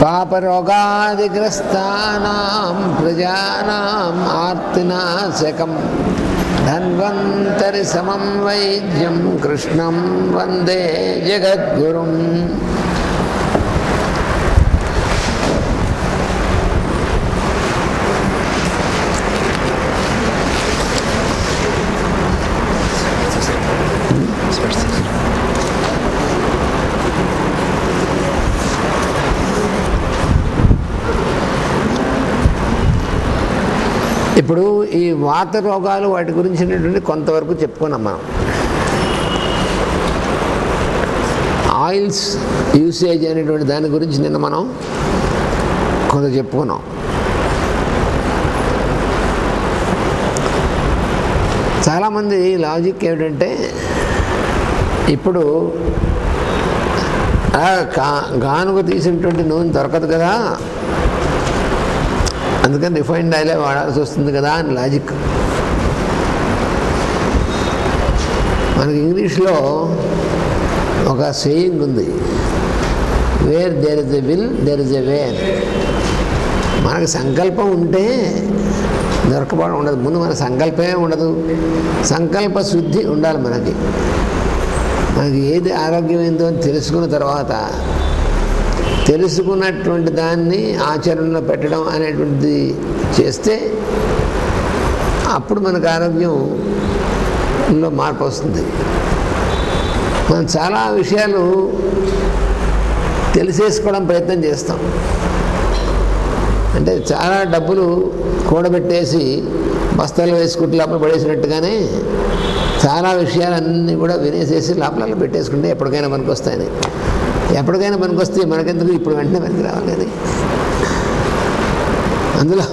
పాపరోగాదిగ్రస్తానాం ప్రజానాం ఆర్తినాశకం ధన్వంతరి సమం వైద్యం కృష్ణం వందే జగద్గురుం. ఇప్పుడు ఈ వాత రోగాలు వాటి గురించినటువంటి కొంతవరకు చెప్పుకున్నాం మనం. ఆయిల్స్ యూసేజ్ అనేటువంటి దాని గురించి నిన్న మనం కొంత చెప్పుకున్నాం. చాలామంది లాజిక్ ఏమిటంటే, ఇప్పుడు గానుగ తీసినటువంటి నూనె దొరకదు కదా, అందుకని రిఫైన్డ్ ఆయిలే వాడాల్సి వస్తుంది కదా అని లాజిక్. మనకి ఇంగ్లీష్లో ఒక సేయింగ్ ఉంది, where there is a will there is a way అని. మనకు సంకల్పం ఉంటే దొరకపోవడం ఉండదు. ముందు మన సంకల్పమే ఉండదు, సంకల్ప శుద్ధి ఉండాలి. మనకి ఏది ఆరోగ్యమైందో అని తెలుసుకున్న తర్వాత తెలుసుకున్నటువంటి దాన్ని ఆచరణలో పెట్టడం అనేటువంటిది చేస్తే అప్పుడు మనకు ఆరోగ్యంలో మార్పు వస్తుంది. మనం చాలా విషయాలు తెలిసేసుకోవడం ప్రయత్నం చేస్తాం. అంటే చాలా డబ్బులు కూడబెట్టేసి బస్తాలు వేసుకుంటే లోపల పడేసినట్టుగానే చాలా విషయాలన్నీ కూడా వినేసేసి లోపల పెట్టేసుకుంటే ఎప్పటికైనా పనికొస్తాయని. ఎప్పటికైనా పనికొస్తే మనకెందుకు ఇప్పుడు వెంటనే పనికి రావాలి అది. అందులో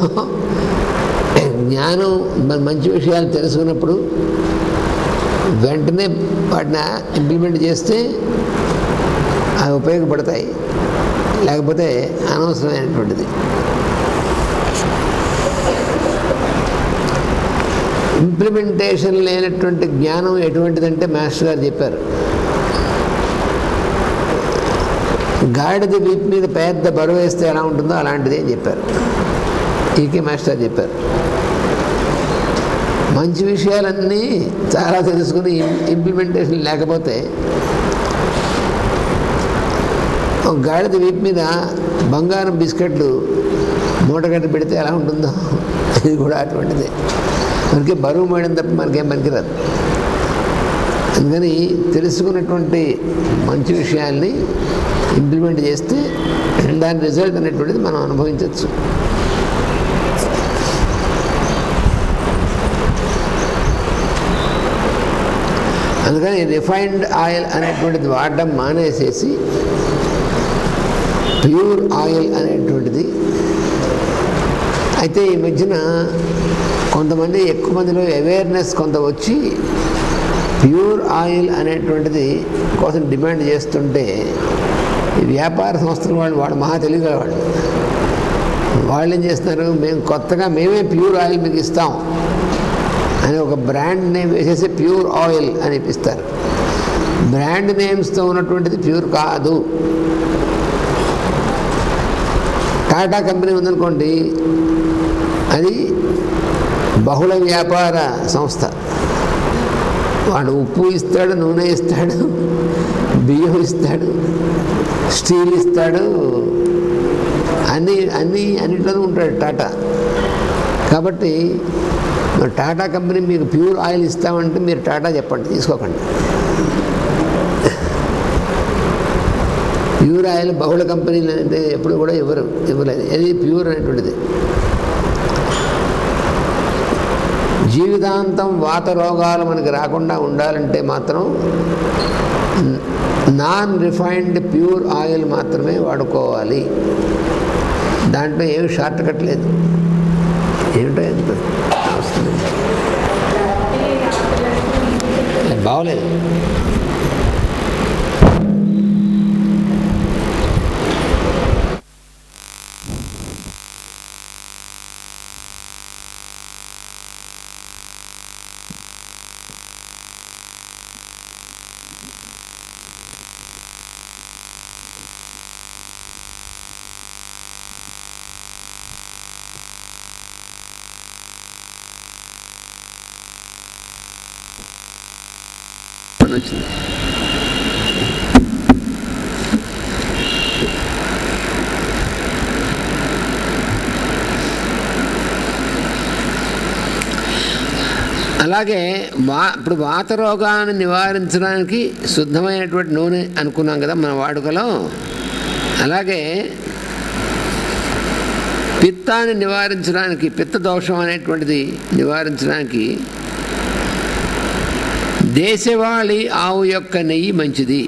జ్ఞానం, మంచి విషయాలు తెలుసుకున్నప్పుడు వెంటనే వాటిని ఇంప్లిమెంట్ చేస్తే అవి ఉపయోగపడతాయి, లేకపోతే అనవసరమైనటువంటిది. ఇంప్లిమెంటేషన్ లేనటువంటి జ్ఞానం ఎటువంటిదంటే మాస్టర్ గారు చెప్పారు, గాడిద వీపు మీద పెద్ద బరువు వేస్తే ఎలా ఉంటుందో అలాంటిది అని చెప్పారు. ఈకే మాస్టర్ చెప్పారు. మంచి విషయాలన్నీ చాలా తెలుసుకుని ఇంప్లిమెంటేషన్ లేకపోతే ఒక గాడిద వీపు మీద బంగారం బిస్కెట్లు మూటగట్టి పెడితే ఎలా ఉంటుందో ఇది కూడా అటువంటిదే. మనకి బరువు మోయడం తప్ప మనకేం పనికిరాదు. అందుకని తెలుసుకున్నటువంటి మంచి విషయాల్ని ఇంప్లిమెంట్ చేస్తే దాని రిజల్ట్ అనేటువంటిది మనం అనుభవించవచ్చు. అందుకని రిఫైన్డ్ ఆయిల్ అనేటువంటిది వాడడం మానేసేసి ప్యూర్ ఆయిల్ అనేటువంటిది. అయితే ఈ మధ్యన కొంతమంది, ఎక్కువ మందిలో అవేర్నెస్ కొంత వచ్చి ప్యూర్ ఆయిల్ అనేటువంటిది కోసం డిమాండ్ చేస్తుంటే ఈ వ్యాపార సంస్థల వాళ్ళు మహా తెలియగలవాళ్ళు. వాళ్ళు ఏం చేస్తున్నారు, మేము కొత్తగా మేమే ప్యూర్ ఆయిల్ మీకు ఇస్తాం అని ఒక బ్రాండ్ నేమ్ వేసేసి ప్యూర్ ఆయిల్ అని ఇప్పిస్తారు. బ్రాండ్ నేమ్స్తో ఉన్నటువంటిది ప్యూర్ కాదు. టాటా కంపెనీ ఉందనుకోండి, అది బహుళ వ్యాపార సంస్థ. వాడు ఉప్పు ఇస్తాడు, నూనె ఇస్తాడు, బియ్యం ఇస్తాడు, స్టీల్ ఇస్తాడు, అన్నిట్లోనూ ఉంటాడు టాటా. కాబట్టి టాటా కంపెనీ మీకు ప్యూర్ ఆయిల్ ఇస్తామంటే మీరు టాటా చెప్పండి, తీసుకోకండి. ప్యూర్ ఆయిల్ బహుళ కంపెనీలు అంటే ఎప్పుడు కూడా ఇవ్వలేదు. అది ప్యూర్ అనేటువంటిది. జీవితాంతం వాత రోగాలు మనకి రాకుండా ఉండాలంటే మాత్రం నాన్ రిఫైన్డ్ ప్యూర్ ఆయిల్ మాత్రమే వాడుకోవాలి. దాంట్లో ఏమి షార్ట్ కట్ లేదు. ఏమిటో ఎంత వస్తుంది, బాగోలేదు. ఇబ్బంది వచ్చింది. అలాగే ఇప్పుడు వాత రోగాన్ని నివారించడానికి శుద్ధమైనటువంటి నూనె అనుకున్నాం కదా మన వాడుకలో. అలాగే పిత్తాన్ని నివారించడానికి, పిత్త దోషం అనేటువంటిది నివారించడానికి దేశవాళీ ఆవు యొక్క నెయ్యి మంచిది.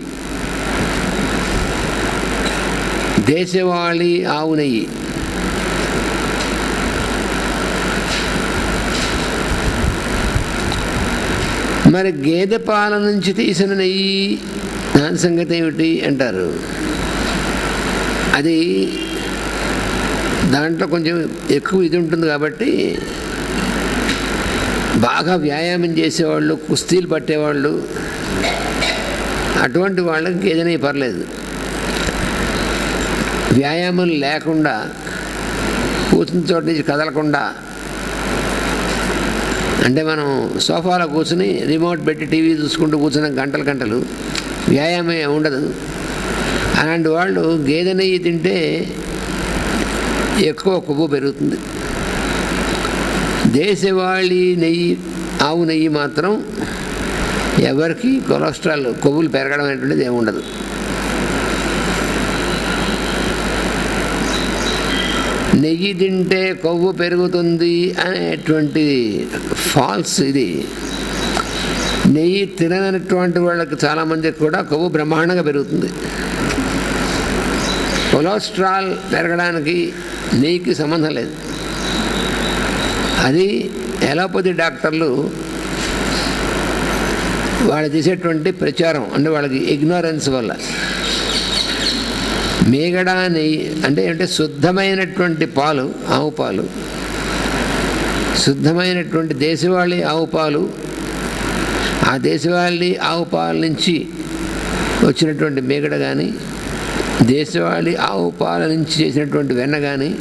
దేశవాళీ ఆవు నెయ్యి మరి గేదె పాల నుంచి తీసిన నెయ్యి దాని సంగతి ఏమిటి అంటారు. అది దాంట్లో కొంచెం ఎక్కువ ఇది ఉంటుంది కాబట్టి బాగా వ్యాయామం చేసేవాళ్ళు, కుస్తీలు పట్టేవాళ్ళు, అటువంటి వాళ్ళకి గేదె నెయ్యి పర్లేదు. వ్యాయామం లేకుండా కూర్చున్న చోట నుంచి కదలకుండా, అంటే మనం సోఫాలో కూర్చుని రిమోట్ పెట్టి టీవీ చూసుకుంటూ కూర్చున్న గంటలు గంటలు వ్యాయామం ఉండదు. అలాంటి వాళ్ళు గేదె నెయ్యి తింటే ఎక్కువ కొవ్వు పెరుగుతుంది. దేశవాళీ నెయ్యి, ఆవు నెయ్యి మాత్రం ఎవరికి కొలెస్ట్రాల్, కొవ్వులు పెరగడం అనేటువంటిది ఏమి ఉండదు. నెయ్యి తింటే కొవ్వు పెరుగుతుంది అనేటువంటి ఫాల్స్ ఇది. నెయ్యి తిననటువంటి వాళ్ళకి చాలామందికి కూడా కొవ్వు బ్రహ్మాండంగా పెరుగుతుంది. కొలెస్ట్రాల్ పెరగడానికి నెయ్యికి సంబంధం లేదు. అది ఎలోపతి డాక్టర్లు వాళ్ళు చేసేటువంటి ప్రచారం, అంటే వాళ్ళకి ఇగ్నోరెన్స్ వల్ల. మేగడ నెయ్యి అంటే శుద్ధమైనటువంటి పాలు, ఆవు పాలు, శుద్ధమైనటువంటి దేశవాళీ ఆవు పాలు, ఆ దేశవాళీ ఆవు పాల నుంచి వచ్చినటువంటి మేగడ కానీ, దేశవాళీ ఆవు పాల నుంచి చేసినటువంటి వెన్న కానీ,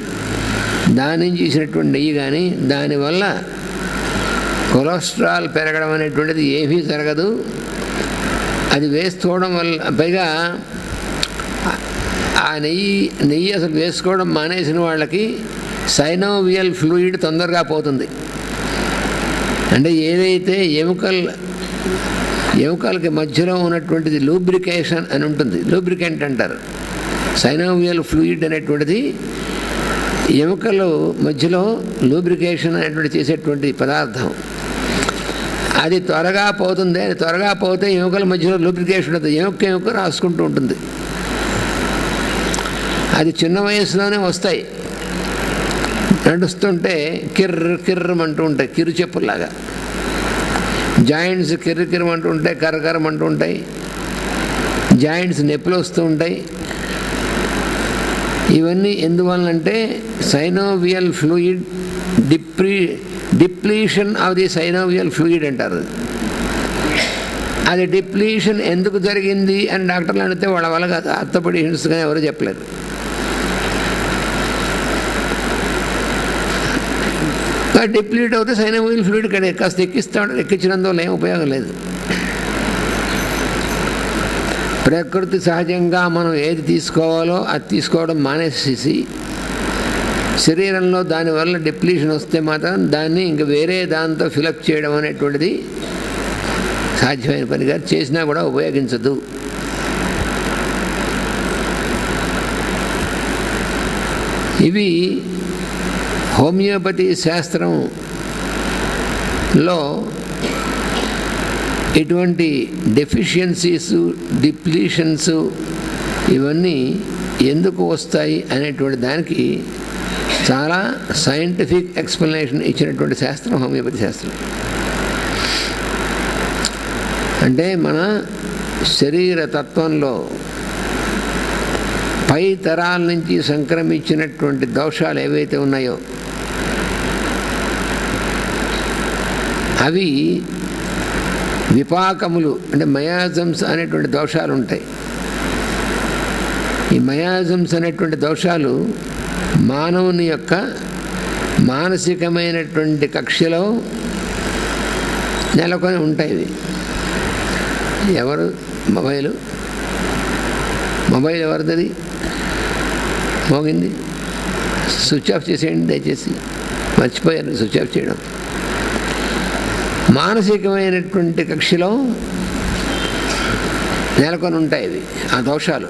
దాని నుంచి చేసినటువంటి నెయ్యి కానీ, దానివల్ల కొలెస్ట్రాల్ పెరగడం అనేటువంటిది ఏమీ జరగదు. అది వేసుకోవడం వల్ల, పైగా ఆ నెయ్యి అసలు వేసుకోవడం మానేసిన వాళ్ళకి సైనోవియల్ ఫ్లూయిడ్ తొందరగా పోతుంది. అంటే ఏదైతే ఎముకలకి మధ్యలో ఉన్నటువంటిది లూబ్రికేషన్ అని ఉంటుంది, లూబ్రికెంట్ అంటారు. సైనోవియల్ ఫ్లూయిడ్ అనేటువంటిది ఎముకలు మధ్యలో లూబ్రికేషన్ అనేటువంటి చేసేటువంటి పదార్థం. అది త్వరగా పోతుంది. అది త్వరగా పోతే ఎముకల మధ్యలో లూబ్రికేషన్ ఉంటుంది, ఎముక రాసుకుంటూ ఉంటుంది. అది చిన్న వయసులోనే వస్తాయి. నడుస్తుంటే కిర్రమంటూ ఉంటాయి, కిరు చెప్పులాగా. జాయింట్స్ కిర్రమంటూ ఉంటాయి, కర్రమంటూ ఉంటాయి. జాయింట్స్ నొప్పులు వస్తూ ఉంటాయి. ఇవన్నీ ఎందువల్లంటే synovial fluid depletion of the synovial fluid అంటారు. అది డిప్లీషన్ ఎందుకు జరిగింది అని డాక్టర్లు అడిగితే వాళ్ళ వల్ల ఆర్థోపెడిషియన్స్గా ఎవరు చెప్పలేరు. డిప్లీట్ అవుతే సైనోవియల్ ఫ్లూయిడ్ కాస్త ఎక్కిస్తాడు, ఎక్కించినందువల్ల ఏం ఉపయోగం లేదు. ప్రకృతి సహజంగా మనం ఏది తీసుకోవాలో అది తీసుకోవడం మానేసేసి శరీరంలో దానివల్ల డిప్లీషన్ వస్తే మాత్రం దాన్ని ఇంక వేరే దాంతో ఫిలప్ చేయడం అనేటువంటిది సాధ్యమైన పనిగా, చేసినా కూడా ఉపయోగించదు. ఇవి హోమియోపతి శాస్త్రంలో ఇటువంటి డెఫిషియన్సీస్, డిప్లీషన్స్ ఇవన్నీ ఎందుకు వస్తాయి అనేటువంటి దానికి చాలా సైంటిఫిక్ ఎక్స్ప్లెనేషన్ ఇచ్చినటువంటి శాస్త్రం హోమియోపతి శాస్త్రం. అంటే మన శరీర తత్వంలో పై తరాల నుంచి సంక్రమించినటువంటి దోషాలు ఏవైతే ఉన్నాయో అవి విపాకములు, అంటే మయాజమ్స్ అనేటువంటి దోషాలు ఉంటాయి. ఈ మయాజమ్స్ అనేటువంటి దోషాలు మానవుని యొక్క మానసికమైనటువంటి కక్షలో నెలకొని ఉంటాయి. ఎవరు మొబైల్ ఎవరిది మోగింది? స్విచ్ ఆఫ్ చేసేయండి దయచేసి. మర్చిపోయారు స్విచ్ ఆఫ్ చేయడం. మానసికమైనటువంటి కక్షలో నెలకొని ఉంటాయి ఇవి ఆ దోషాలు.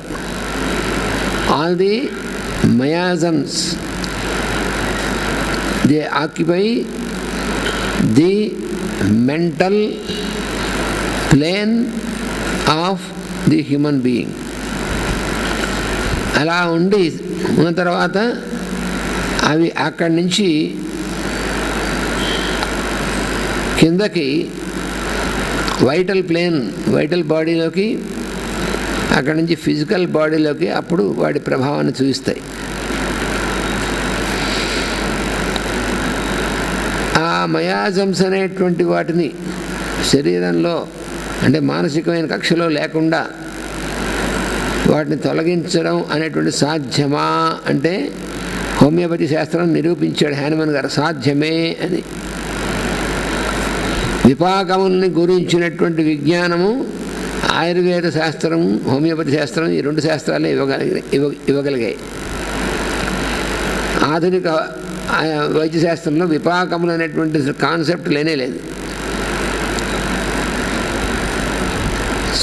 All the miasms they occupy the mental plane of the human being. అలా ఉన్న తర్వాత అవి అక్కడి నుంచి కిందకి వైటల్ బాడీలోకి, అక్కడి నుంచి ఫిజికల్ బాడీలోకి అప్పుడు వాటి ప్రభావాన్ని చూపిస్తాయి. ఆ మయాజమ్స్ అనేటువంటి వాటిని శరీరంలో అంటే మానసికమైన కక్షలో లేకుండా వాటిని తొలగించడం అనేటువంటి సాధ్యమా అంటే హోమియోపతి శాస్త్రం నిరూపించాడు హ్యానిమన్ గారు, సాధ్యమే అని. విపాకముల్ని గురించినటువంటి విజ్ఞానము ఆయుర్వేద శాస్త్రం, హోమియోపతి శాస్త్రం, ఈ రెండు శాస్త్రాలే ఇవ్వగలిగాయి. ఆధునిక వైద్య శాస్త్రంలో విపాకములు అనేటువంటి కాన్సెప్ట్ లేనేలేదు.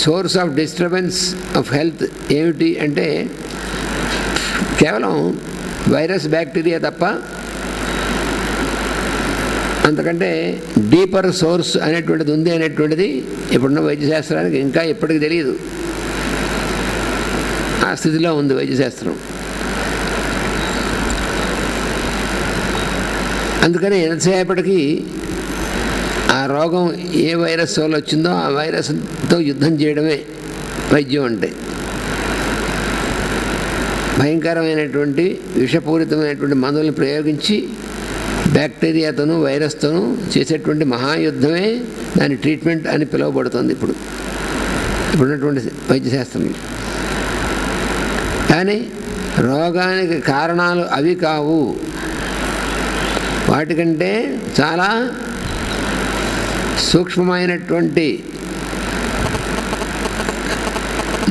Source of disturbance of health ఏమిటి అంటే కేవలం వైరస్, బ్యాక్టీరియా తప్ప అంతకంటే డీపర్ సోర్స్ అనేటువంటిది ఉంది అనేటువంటిది ఇప్పుడున్న వైద్యశాస్త్రానికి ఇంకా ఎప్పటికీ తెలియదు. ఆ స్థితిలో ఉంది వైద్యశాస్త్రం. అందుకని ఎంతసేపటికి ఆ రోగం ఏ వైరస్ వల్ల వచ్చిందో ఆ వైరస్తో యుద్ధం చేయడమే వైద్యం అంటే. భయంకరమైనటువంటి విషపూరితమైనటువంటి మందులను ప్రయోగించి బ్యాక్టీరియాతోనూ వైరస్తోనూ చేసేటువంటి మహాయుద్ధమే దాని ట్రీట్మెంట్ అని పిలువబడుతుంది ఇప్పుడున్నటువంటి వైద్యశాస్త్రంలో. కానీ రోగానికి కారణాలు అవి కావు. వాటికంటే చాలా సూక్ష్మమైనటువంటి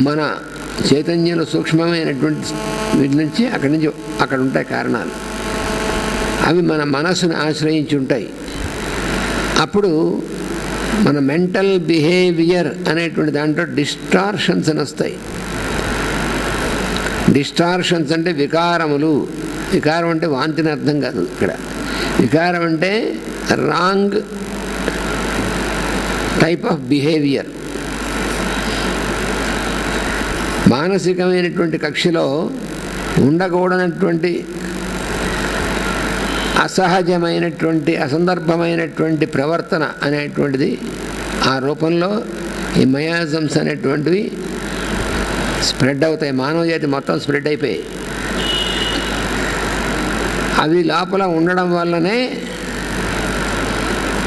మన చైతన్యంలో సూక్ష్మమైనటువంటి వీటి నుంచి అక్కడ ఉంటాయి కారణాలు. అవి మన మనస్సును ఆశ్రయించి ఉంటాయి. అప్పుడు మన మెంటల్ బిహేవియర్ అనేటువంటి దాంట్లో డిస్టార్షన్స్ అని వస్తాయి. డిస్టార్షన్స్ అంటే వికారములు. వికారం అంటే వాంతిని అర్థం కాదు ఇక్కడ. వికారం అంటే రాంగ్ టైప్ ఆఫ్ బిహేవియర్. మానసికమైనటువంటి కక్షలో ఉండకూడనటువంటి అసహజమైనటువంటి అసందర్భమైనటువంటి ప్రవర్తన అనేటువంటిది ఆ రూపంలో ఈ మయాజమ్స్ అనేటువంటివి స్ప్రెడ్ అవుతాయి. మానవ జాతి మొత్తం స్ప్రెడ్ అయిపోయాయి. అవి లోపల ఉండడం వల్లనే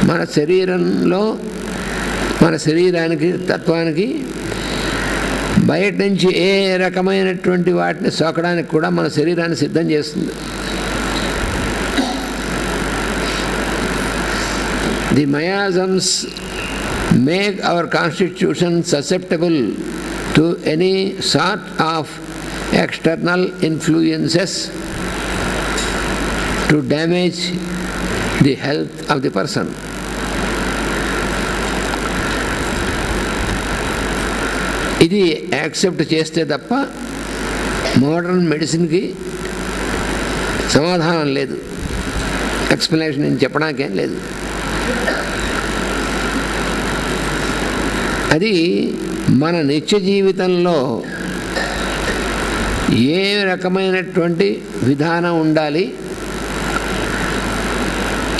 మన శరీరంలో మన శరీరానికి తత్వానికి బయట నుంచి ఏ రకమైనటువంటి వాటిని సోకడానికి కూడా మన శరీరాన్ని సిద్ధం చేస్తుంది. The miasms make our constitution susceptible to any sort of external influences to damage the health of the person. ఇది యాక్సెప్ట్ చేస్తే తప్ప మోడర్న్ మెడిసిన్కి సమాధానం లేదు. ఎక్స్ప్లెనేషన్ నేను చెప్పడానికేం లేదు. అది మన నిత్య జీవితంలో ఏ రకమైనటువంటి విధానం ఉండాలి,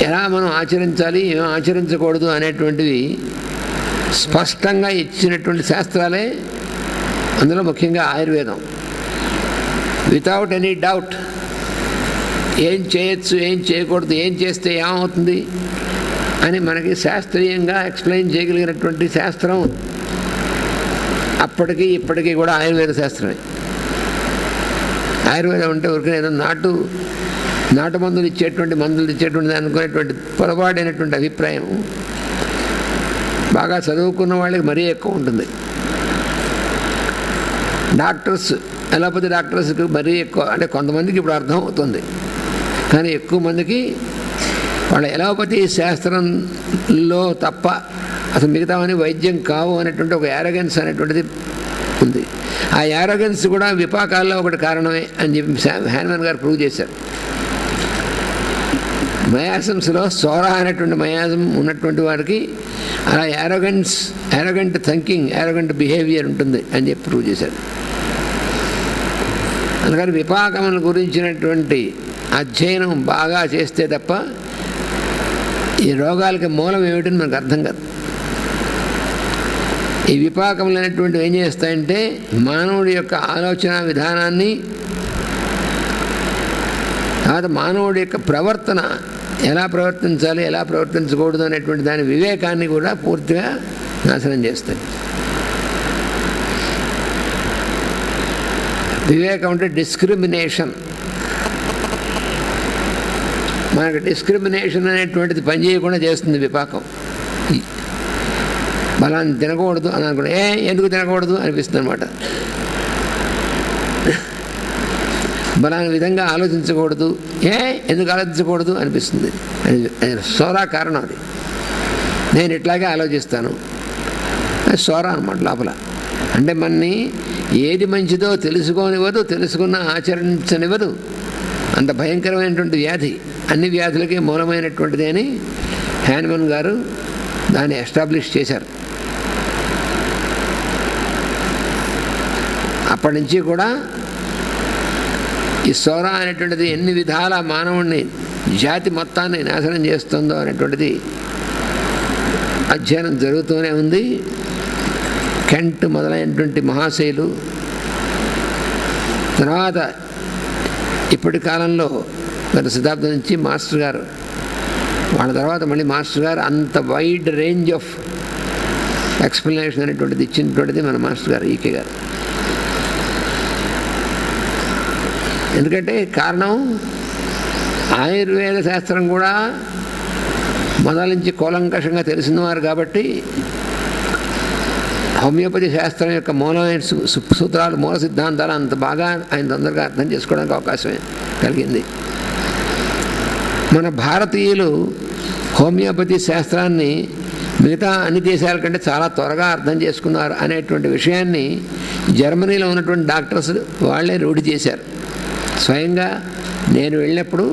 ఎలా మనం ఆచరించాలి, ఏం ఆచరించకూడదు అనేటువంటివి స్పష్టంగా ఇచ్చినటువంటి శాస్త్రాలే. అందులో ముఖ్యంగా ఆయుర్వేదం. వితౌట్ ఎనీ డౌట్ ఏం చేయొచ్చు, ఏం చేయకూడదు, ఏం చేస్తే ఏమవుతుంది అని మనకి శాస్త్రీయంగా ఎక్స్ప్లెయిన్ చేయగలిగినటువంటి శాస్త్రం అప్పటికి ఇప్పటికీ కూడా ఆయుర్వేద శాస్త్రమే. ఆయుర్వేదం అంటే ఊరికే ఏదో నాటు మందులు ఇచ్చేటువంటి అనుకునేటువంటి పొరపాటైనటువంటి అభిప్రాయం బాగా చదువుకున్న వాళ్ళకి మరీ ఎక్కువ ఉంటుంది. డాక్టర్స్, అలోపతి డాక్టర్స్కి మరీ ఎక్కువ, అంటే కొంతమందికి ఇప్పుడు అర్థం అవుతుంది, కానీ ఎక్కువ మందికి వాళ్ళ అలోపతి శాస్త్రంలో తప్ప అసలు మిగతావన్నీ వైద్యం కావు అనేటువంటి ఒక యారగెన్స్ అనేటువంటిది ఉంది. ఆ యారగెన్స్ కూడా విపాకాల్లో ఒకటి కారణమే అని చెప్పి హ్యాన్మన్ గారు ప్రూవ్ చేశారు. మయాసమ్స్లో సోరా అనేటువంటి మయాసం ఉన్నటువంటి వారికి అలా యారగెంట్ థింకింగ్, యారగెంట్ బిహేవియర్ ఉంటుంది అని చెప్పి ప్రూవ్ చేశారు. అందుకని విపాకముల గురించినటువంటి అధ్యయనం బాగా చేస్తే తప్ప ఈ రోగాలకి మూలం ఏమిటని మనకు అర్థం కాదు. ఈ విపాకములు అనేటువంటివి ఏం చేస్తాయంటే మానవుడి యొక్క ఆలోచన విధానాన్ని, తర్వాత మానవుడి యొక్క ప్రవర్తన, ఎలా ప్రవర్తించాలి ఎలా ప్రవర్తించకూడదు అనేటువంటి దాని వివేకాన్ని కూడా పూర్తిగా నాశనం చేస్తాయి. వివేకం అంటే డిస్క్రిమినేషన్. మనకు డిస్క్రిమినేషన్ అనేటువంటిది పనిచేయకుండా చేస్తుంది విపాకం. బలాన్ని తినకూడదు అని అనుకుంటే ఎందుకు తినకూడదు అనిపిస్తుంది అనమాట. బలాన్ని విధంగా ఆలోచించకూడదు, ఎందుకు ఆలోచించకూడదు అనిపిస్తుంది. అది సోరా కారణం. అది నేను ఇట్లాగే ఆలోచిస్తాను, అది సోరా అనమాట లోపల. అంటే మనని ఏది మంచిదో తెలుసుకోనివ్వదు, తెలుసుకున్న ఆచరించనివ్వదు. అంత భయంకరమైనటువంటి వ్యాధి, అన్ని వ్యాధులకి మూలమైనటువంటిది అని హ్యాన్మన్ గారు దాన్ని ఎస్టాబ్లిష్ చేశారు. అప్పటి నుంచి కూడా ఈ సోరా అనేటువంటిది ఎన్ని విధాల మానవుడిని, జాతి మొత్తాన్ని నాశనం చేస్తుందో అనేటువంటిది అధ్యయనం జరుగుతూనే ఉంది. కెంట్ మొదలైనటువంటి మహాశయులు, తర్వాత ఇప్పటి కాలంలో గత శతాబ్దం నుంచి మాస్టర్ గారు, వాళ్ళ తర్వాత మళ్ళీ మాస్టర్ గారు అంత వైడ్ రేంజ్ ఆఫ్ ఎక్స్ప్లెనేషన్ అనేటువంటిది ఇచ్చినటువంటిది మన మాస్టర్ గారు ఈకే గారు. ఎందుకంటే కారణం ఆయుర్వేద శాస్త్రం కూడా మొదల నుంచి కూలంకషంగా తెలిసినవారు కాబట్టి హోమియోపతి శాస్త్రం యొక్క మూలమైన సూత్రాలు, మూల సిద్ధాంతాలు అంత బాగా ఆయన తొందరగా అర్థం చేసుకోవడానికి అవకాశం కలిగింది. మన భారతీయులు హోమియోపతి శాస్త్రాన్ని మిగతా అన్ని దేశాల కంటే చాలా త్వరగా అర్థం చేసుకున్నారు అనేటువంటి విషయాన్ని జర్మనీలో ఉన్నటువంటి డాక్టర్స్ వాళ్ళే రూఢి చేశారు. స్వయంగా నేను వెళ్ళినప్పుడు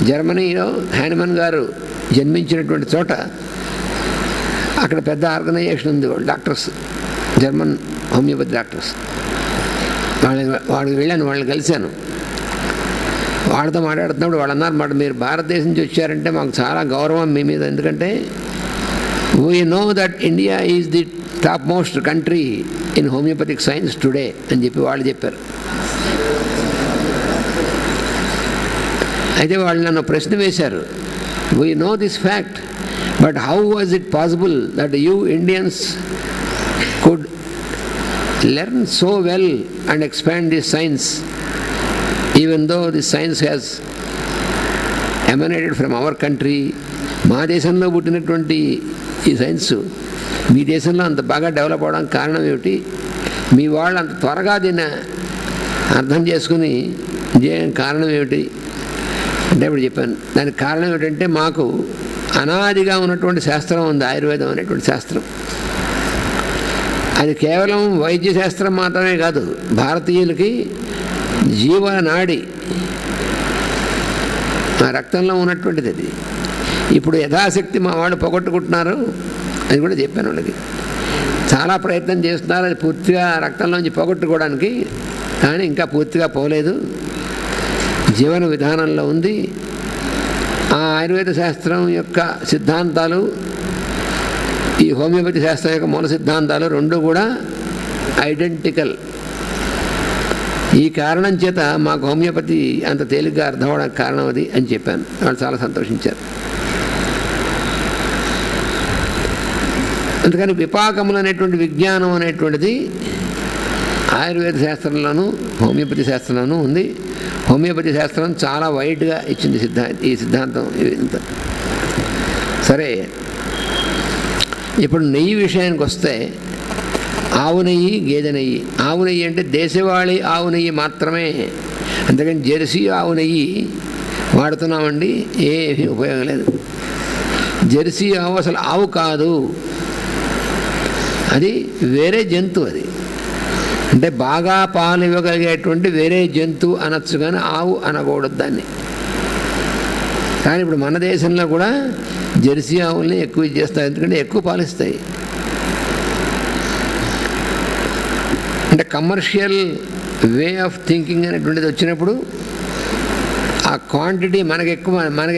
జర్మనీలో హ్యాన్మన్ గారు జన్మించినటువంటి చోట అక్కడ పెద్ద ఆర్గనైజేషన్ ఉంది, డాక్టర్స్, జర్మన్ హోమియోపతి డాక్టర్స్. వాళ్ళకి వెళ్ళాను, వాళ్ళని కలిశాను. వాళ్ళతో మాట్లాడుతున్నప్పుడు వాళ్ళు అన్నారు మాట, మీరు భారతదేశం నుంచి వచ్చారంటే మాకు చాలా గౌరవం మీ మీద, ఎందుకంటే we know that India is the top most country in homeopathic science today అని చెప్పి వాళ్ళు చెప్పారు. అయితే వాళ్ళు నన్ను ప్రశ్న వేశారు, we know this fact, but how was it possible that you Indians could learn so well and expand this science even though this science has emanated from our country. మా దేశంలో పుట్టినటువంటి ఈ సైన్స్ మీ దేశంలో అంత బాగా డెవలప్ అవడానికి కారణం ఏమిటి? మీ వాళ్ళు అంత త్వరగా దీన్ని అర్థం చేసుకుని కారణం ఏమిటి అంటే ఇప్పుడు చెప్పాను. దానికి కారణం ఏమిటంటే మాకు అనాదిగా ఉన్నటువంటి శాస్త్రం ఉంది, ఆయుర్వేదం అనేటువంటి శాస్త్రం. అది కేవలం వైద్య శాస్త్రం మాత్రమే కాదు, భారతీయులకి జీవనాడి, మా రక్తంలో ఉన్నటువంటిది అది. ఇప్పుడు యథాశక్తి మా వాళ్ళు పోగొట్టుకుంటున్నారు, అది కూడా చెప్పాను వాళ్ళకి. చాలా ప్రయత్నం చేస్తున్నారు అది పూర్తిగా రక్తంలోంచి పోగొట్టుకోవడానికి, కానీ ఇంకా పూర్తిగా పోలేదు, జీవన విధానంలో ఉంది. ఆ ఆయుర్వేద శాస్త్రం యొక్క సిద్ధాంతాలు, ఈ హోమియోపతి శాస్త్రం యొక్క మూల సిద్ధాంతాలు రెండు కూడా ఐడెంటికల్. ఈ కారణం చేత మాకు హోమియోపతి అంత తేలిగ్గా అర్థం అవడానికి కారణం అది అని చెప్పాను. వాళ్ళు చాలా సంతోషించారు. అందుకని విపాకములు అనేటువంటి విజ్ఞానం అనేటువంటిది ఆయుర్వేద శాస్త్రంలోనూ హోమియోపతి శాస్త్రంలోనూ ఉంది. హోమియోపతి శాస్త్రం చాలా వైడ్గా ఇచ్చింది ఈ సిద్ధాంతం ఇంత. సరే, ఇప్పుడు నెయ్యి విషయానికి వస్తే ఆవు నెయ్యి, గేదె నెయ్యి. ఆవు నెయ్యి అంటే దేశవాళీ ఆవు నెయ్యి మాత్రమే, అందుకని జెర్సీ ఆవు నెయ్యి వాడుతున్నామండి, ఏమీ ఉపయోగం లేదు. జెర్సీ ఆవు అసలు ఆవు కాదు, అది వేరే జంతువు. అది అంటే బాగా పాలు ఇవ్వగలిగేటువంటి వేరే జంతువు అనొచ్చు, కానీ ఆవు అనకూడదు దాన్ని. కానీ ఇప్పుడు మన దేశంలో కూడా జెర్సీ ఆవుల్ని ఎక్కువ ఇచ్చేస్తారు, ఎందుకంటే ఎక్కువ పాలిస్తాయి. అంటే కమర్షియల్ వే ఆఫ్ థింకింగ్ అనేటువంటిది వచ్చినప్పుడు ఆ క్వాంటిటీ మనకు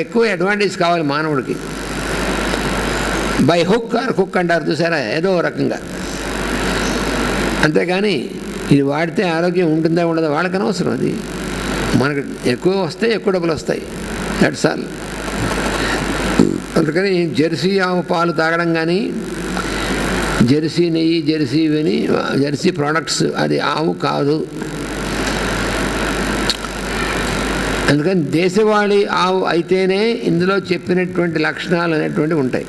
ఎక్కువ అడ్వాంటేజ్ కావాలి మానవుడికి. బై హుక్ ఆర్ కుక్ అంటారు చూసారా, ఏదో రకంగా. అంతేగాని ఇది వాడితే ఆరోగ్యం ఉంటుందా ఉండదా వాళ్ళకి అనవసరం. అది మనకు ఎక్కువ వస్తాయి, ఎక్కువ డబ్బులు వస్తాయి, దట్స్ ఆల్. అందుకని జెర్సీ ఆవు పాలు తాగడం కానీ, జెర్సీ నెయ్యి, జెర్సీ ఇవని జెర్సీ ప్రోడక్ట్స్ అది ఆవు కాదు. అందుకని దేశవాళీ ఆవు అయితేనే ఇందులో చెప్పినటువంటి లక్షణాలు అనేటువంటివి ఉంటాయి.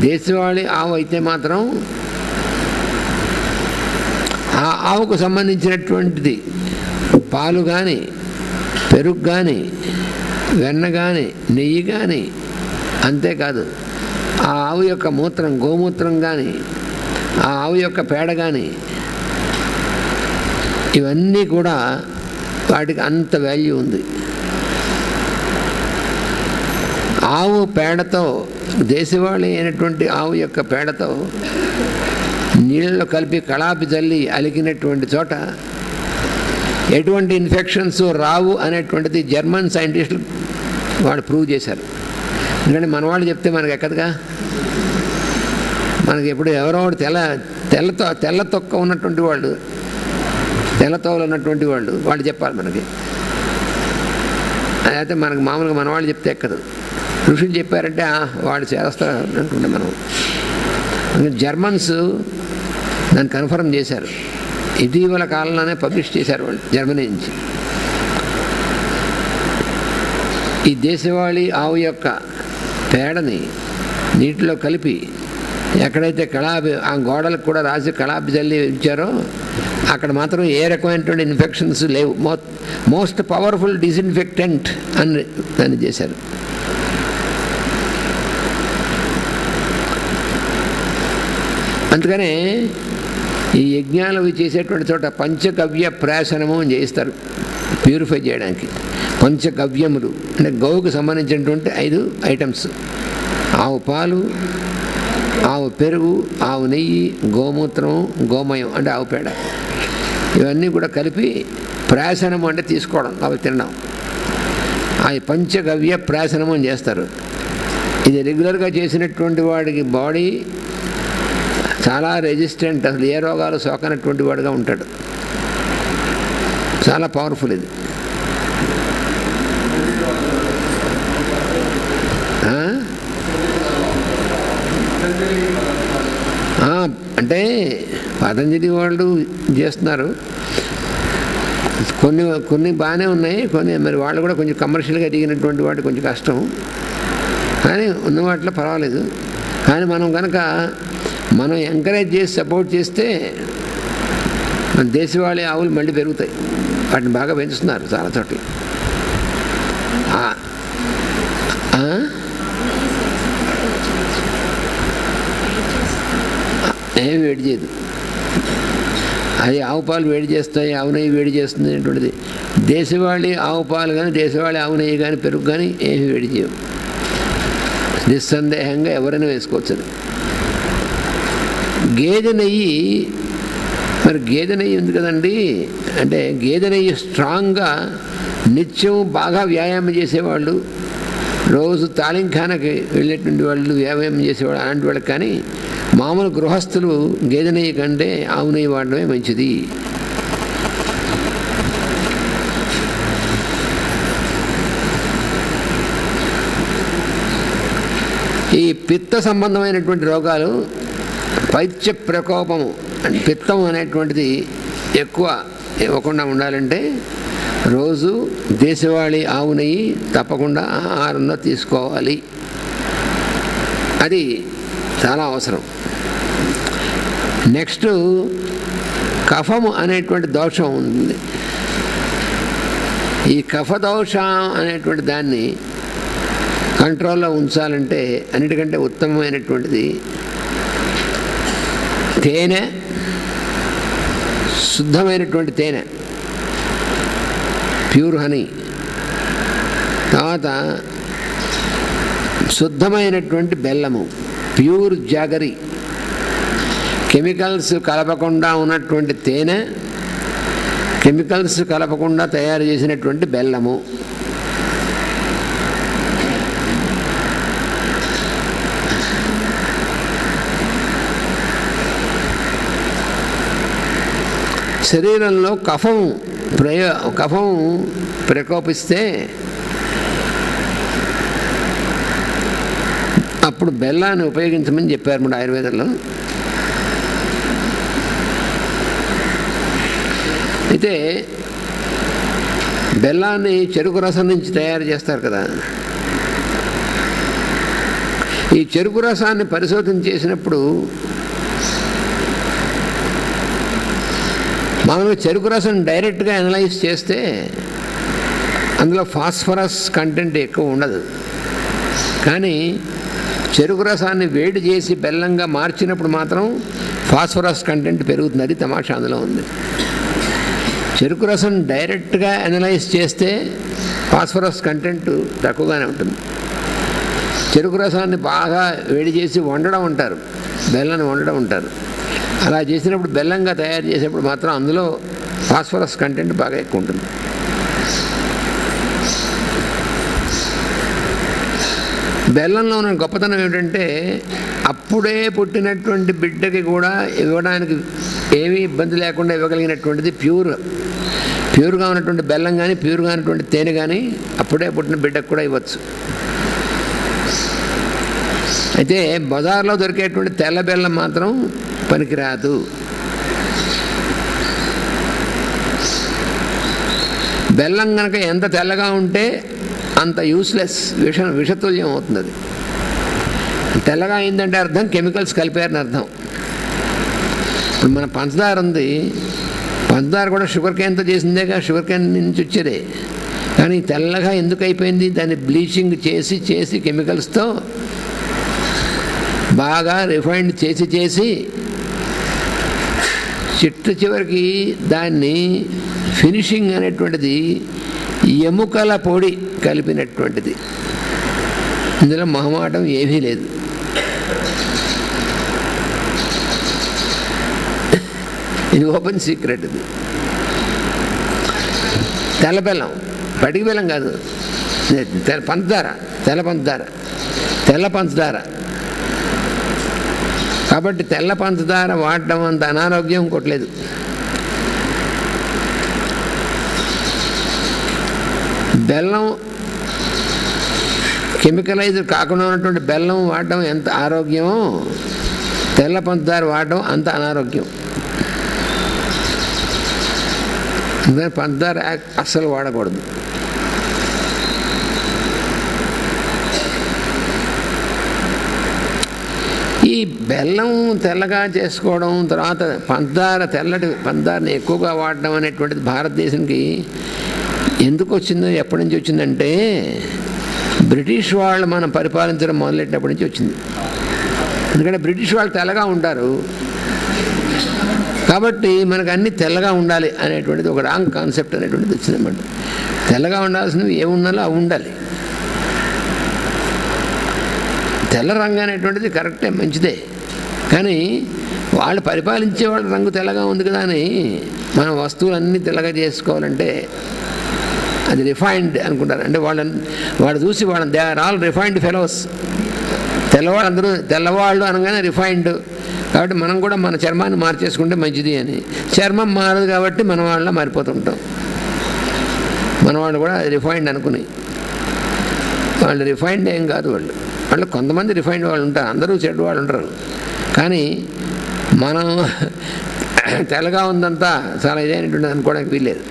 దేశవాళీ ఆవు అయితే మాత్రం ఆ ఆవుకు సంబంధించినటువంటిది పాలు కానీ, పెరుగు కానీ, వెన్న కానీ, నెయ్యి కానీ, అంతేకాదు ఆ ఆవు యొక్క మూత్రం, గోమూత్రం కానీ, ఆ ఆవు యొక్క పేడ కానీ, ఇవన్నీ కూడా వాటికి అంత వాల్యూ ఉంది. ఆవు పేడతో, దేశవాళీ అయినటువంటి ఆవు యొక్క పేడతో నీళ్ళలో కలిపి కళాపి చల్లి అలికినటువంటి చోట ఎటువంటి ఇన్ఫెక్షన్స్ రావు అనేటువంటిది జర్మన్ సైంటిస్టులు వాళ్ళు ప్రూవ్ చేశారు. ఎందుకంటే మన వాళ్ళు చెప్తే మనకు ఎక్కదుగా. మనకి ఎప్పుడు ఎవరో తెల్ల తొక్క ఉన్నటువంటి వాళ్ళు, తెల్లతోలు ఉన్నటువంటి వాళ్ళు చెప్పాలి మనకి. అయితే మనకు మామూలుగా మన వాళ్ళు చెప్తే ఎక్కదు. ఋషులు చెప్పారంటే వాళ్ళు చేస్తారు అనుకుంటే మనం. జర్మన్స్ దాన్ని కన్ఫర్మ్ చేశారు, ఇటీవల కాలంలోనే పబ్లిష్ చేశారు వాళ్ళు జర్మనీ నుంచి. ఈ దేశవాళీ ఆవు యొక్క పేడని నీటిలో కలిపి ఎక్కడైతే కళాపి, ఆ గోడలకు కూడా రాసి కళాపి చల్లి ఇచ్చారో అక్కడ మాత్రం ఏ రకమైనటువంటి ఇన్ఫెక్షన్స్ లేవు. మోస్ట్ పవర్ఫుల్ డిస్ఇన్ఫెక్టెంట్ అని దాన్ని చేశారు. అందుకనే ఈ యజ్ఞాలు చేసేటువంటి చోట పంచగవ్య ప్రాశనము అని చేయిస్తారు, ప్యూరిఫై చేయడానికి. పంచగవ్యములు అంటే గోవుకు సంబంధించినటువంటి 5 ఐటమ్స్: ఆవు పాలు, ఆవు పెరుగు, ఆవు నెయ్యి, గోమూత్రం, గోమయం అంటే ఆవు పేడ, ఇవన్నీ కూడా కలిపి ప్రాశనము అంటే తీసుకోవడం, అవి తినడం. ఆ పంచగవ్య ప్రాశనము అని చేస్తారు. ఇది రెగ్యులర్గా చేసినటువంటి వాడికి బాడీ చాలా రెసిస్టెంట్, అసలు ఏ రోగాలు సోకనటువంటి వాడుగా ఉంటాడు. చాలా పవర్ఫుల్ ఇది. అంటే పతంజలి వాళ్ళు చేస్తున్నారు, కొన్ని బాగానే ఉన్నాయి, కొన్ని మరి వాళ్ళు కూడా కొంచెం కమర్షియల్గా ఎదిగినటువంటి వాటి కొంచెం కష్టం, కానీ ఉన్న వాటిలో పర్వాలేదు. కానీ మనం ఎంకరేజ్ చేసి సపోర్ట్ చేస్తే మన దేశవాళీ ఆవులు మళ్ళీ పెరుగుతాయి. వాటిని బాగా పెంచుతున్నారు చాలా చోట్ల. ఏమి వేడి చేయదు అది. ఆవు పాలు వేడి చేస్తాయి, ఆవు నెయ్యి వేడి చేస్తుంది అనేటువంటిది. దేశవాళీ ఆవు పాలు కానీ, దేశవాళీ ఆవు నెయ్యి కానీ, పెరుగు కానీ ఏమి వేడి చేయవు. నిస్సందేహంగా ఎవరైనా వేసుకోవచ్చు. గేదె నెయ్యి, మరి గేదె నెయ్యి ఉంది కదండి, అంటే గేదె నెయ్యి స్ట్రాంగ్గా నిత్యం బాగా వ్యాయామం చేసేవాళ్ళు, రోజు తాళింఖానకి వెళ్ళేటువంటి వాళ్ళు, వ్యాయామం చేసేవాళ్ళు, అలాంటి వాళ్ళకి. కానీ మామూలు గృహస్థులు గేదె నెయ్యి కంటే ఆవు నెయ్యి వాడడమే మంచిది. ఈ పిత్త సంబంధమైనటువంటి రోగాలు, పైత్య ప్రకోపము, పిత్తం అనేటువంటిది ఎక్కువ ఇవ్వకుండా ఉండాలంటే రోజు దేశవాళీ ఆవు నెయ్యి తప్పకుండా ఆహారంలో తీసుకోవాలి. అది చాలా అవసరం. నెక్స్ట్ కఫము అనేటువంటి దోషం ఉంది. ఈ కఫ దోషం అనేటువంటి దాన్ని కంట్రోల్లో ఉంచాలంటే అన్నిటికంటే ఉత్తమమైనటువంటిది తేనె, శుద్ధమైనటువంటి తేనె, ప్యూర్ హనీ, తర్వాత శుద్ధమైనటువంటి బెల్లము, ప్యూర్ జాగరి, కెమికల్స్ కలపకుండా ఉన్నటువంటి తేనె, కెమికల్స్ కలపకుండా తయారు చేసినటువంటి బెల్లము. శరీరంలో కఫం ప్రకోపిస్తే అప్పుడు బెల్లాన్ని ఉపయోగించమని చెప్పారు మన ఆయుర్వేదంలో. అయితే బెల్లాన్ని చెరుకు రసం నుంచి తయారు చేస్తారు కదా. ఈ చెరుకు రసాన్ని పరిశోధన చేసినప్పుడు మామూలుగా చెరుకు రసం డైరెక్ట్గా అనలైజ్ చేస్తే అందులో ఫాస్ఫరస్ కంటెంట్ ఎక్కువ ఉండదు. కానీ చెరుకు రసాన్ని వేడి చేసి బెల్లంగా మార్చినప్పుడు మాత్రం ఫాస్ఫరస్ కంటెంట్ పెరుగుతుంది. అది తమాషా అందులో ఉంది. చెరుకు రసం డైరెక్ట్గా అనలైజ్ చేస్తే ఫాస్ఫరస్ కంటెంట్ తక్కువగానే ఉంటుంది. చెరుకు రసాన్ని బాగా వేడి చేసి వండడం అంటారు, బెల్లాన్ని వండడం అంటారు. అలా చేసినప్పుడు బెల్లంగా తయారు చేసేప్పుడు మాత్రం అందులో ఫాస్ఫరస్ కంటెంట్ బాగా ఎక్కువ ఉంటుంది. బెల్లంలో ఉన్న గొప్పతనం ఏమిటంటే అప్పుడే పుట్టినటువంటి బిడ్డకి కూడా ఇవ్వడానికి ఏమీ ఇబ్బంది లేకుండా ఇవ్వగలిగినటువంటిది ప్యూర్గా ఉన్నటువంటి బెల్లం కానీ, ప్యూర్గా ఉన్నటువంటి తేనె కానీ అప్పుడే పుట్టిన బిడ్డకు కూడా ఇవ్వచ్చు. అయితే బజార్లో దొరికేటువంటి తెల్ల బెల్లం మాత్రం పనికిరాదు. బెల్లం కనుక ఎంత తెల్లగా ఉంటే అంత యూస్లెస్, విషతుల్యం అవుతుంది. అది తెల్లగా అయిందంటే అర్థం కెమికల్స్ కలిపారని అర్థం. ఇప్పుడు మన పంచదార ఉంది, పంచదార కూడా షుగర్ కేన్తో చేసిందేగా, షుగర్ కేన్ నుంచి వచ్చేదే. కానీ తెల్లగా ఎందుకు అయిపోయింది? దాన్ని బ్లీచింగ్ చేసి కెమికల్స్తో బాగా రిఫైండ్ చేసి చివరికి దాన్ని ఫినిషింగ్ అనేటువంటిది ఎముకల పొడి కలిపినటువంటిది. ఇందులో మొహమాటం ఏమీ లేదు. ఇది ఓపెన్ సీక్రెట్. ఇది తెల్ల బెల్లం, పటికి బెల్లం కాదు, తెల్ల పంచదార. కాబట్టి తెల్ల పంచదార వాడటం అంత అనారోగ్యం కొట్టలేదు. బెల్లం కెమికలైజ్ కాకుండా ఉన్నటువంటి బెల్లం వాడటం ఎంత ఆరోగ్యమో తెల్ల పంచదార వాడటం అంత అనారోగ్యం. అందుకని పంచదార అస్సలు వాడకూడదు. ఈ బెల్లం తెల్లగా చేసుకోవడం, తర్వాత తెల్లటి పంచదారని ఎక్కువగా వాడడం అనేటువంటిది భారతదేశానికి ఎందుకు వచ్చిందో, ఎప్పటి నుంచి వచ్చిందంటే బ్రిటిష్ వాళ్ళు మనం పరిపాలించడం మొదలెట్టినప్పటి నుంచి వచ్చింది. ఎందుకంటే బ్రిటిష్ వాళ్ళు తెల్లగా ఉంటారు కాబట్టి మనకు అన్నీ తెల్లగా ఉండాలి అనేటువంటిది ఒక రాంగ్ కాన్సెప్ట్ అనేటువంటిది వచ్చిందన్నమాట. తెల్లగా ఉండాల్సినవి ఏమి ఉండాలో అవి ఉండాలి. తెల్ల రంగు అనేటువంటిది కరెక్టే, మంచిదే. కానీ వాళ్ళు పరిపాలించే వాళ్ళ రంగు తెల్లగా ఉంది కదా అని మన వస్తువులన్నీ తెల్లగా చేసుకోవాలంటే అది రిఫైన్డ్ అనుకుంటారు. అంటే వాళ్ళు చూసి they are all refined fellows. అందరూ తెల్లవాళ్ళు అనగానే రిఫైన్డ్. కాబట్టి మనం కూడా మన చర్మాన్ని మార్చేసుకుంటే మంచిది అని. చర్మం మారదు కాబట్టి మన వాళ్ళ మారిపోతుంటాం. మన వాళ్ళు కూడా రిఫైన్డ్ అనుకుని, వాళ్ళు రిఫైన్డ్ ఏం కాదు. వాళ్ళు కొంతమంది రిఫైన్డ్ వాళ్ళు ఉంటారు, అందరూ చెడ్డ వాళ్ళు ఉంటారు. కానీ మనం తెల్లగా ఉందంతా చాలా ఇదైనటువంటి అనుకోవడానికి వీల్లేదు.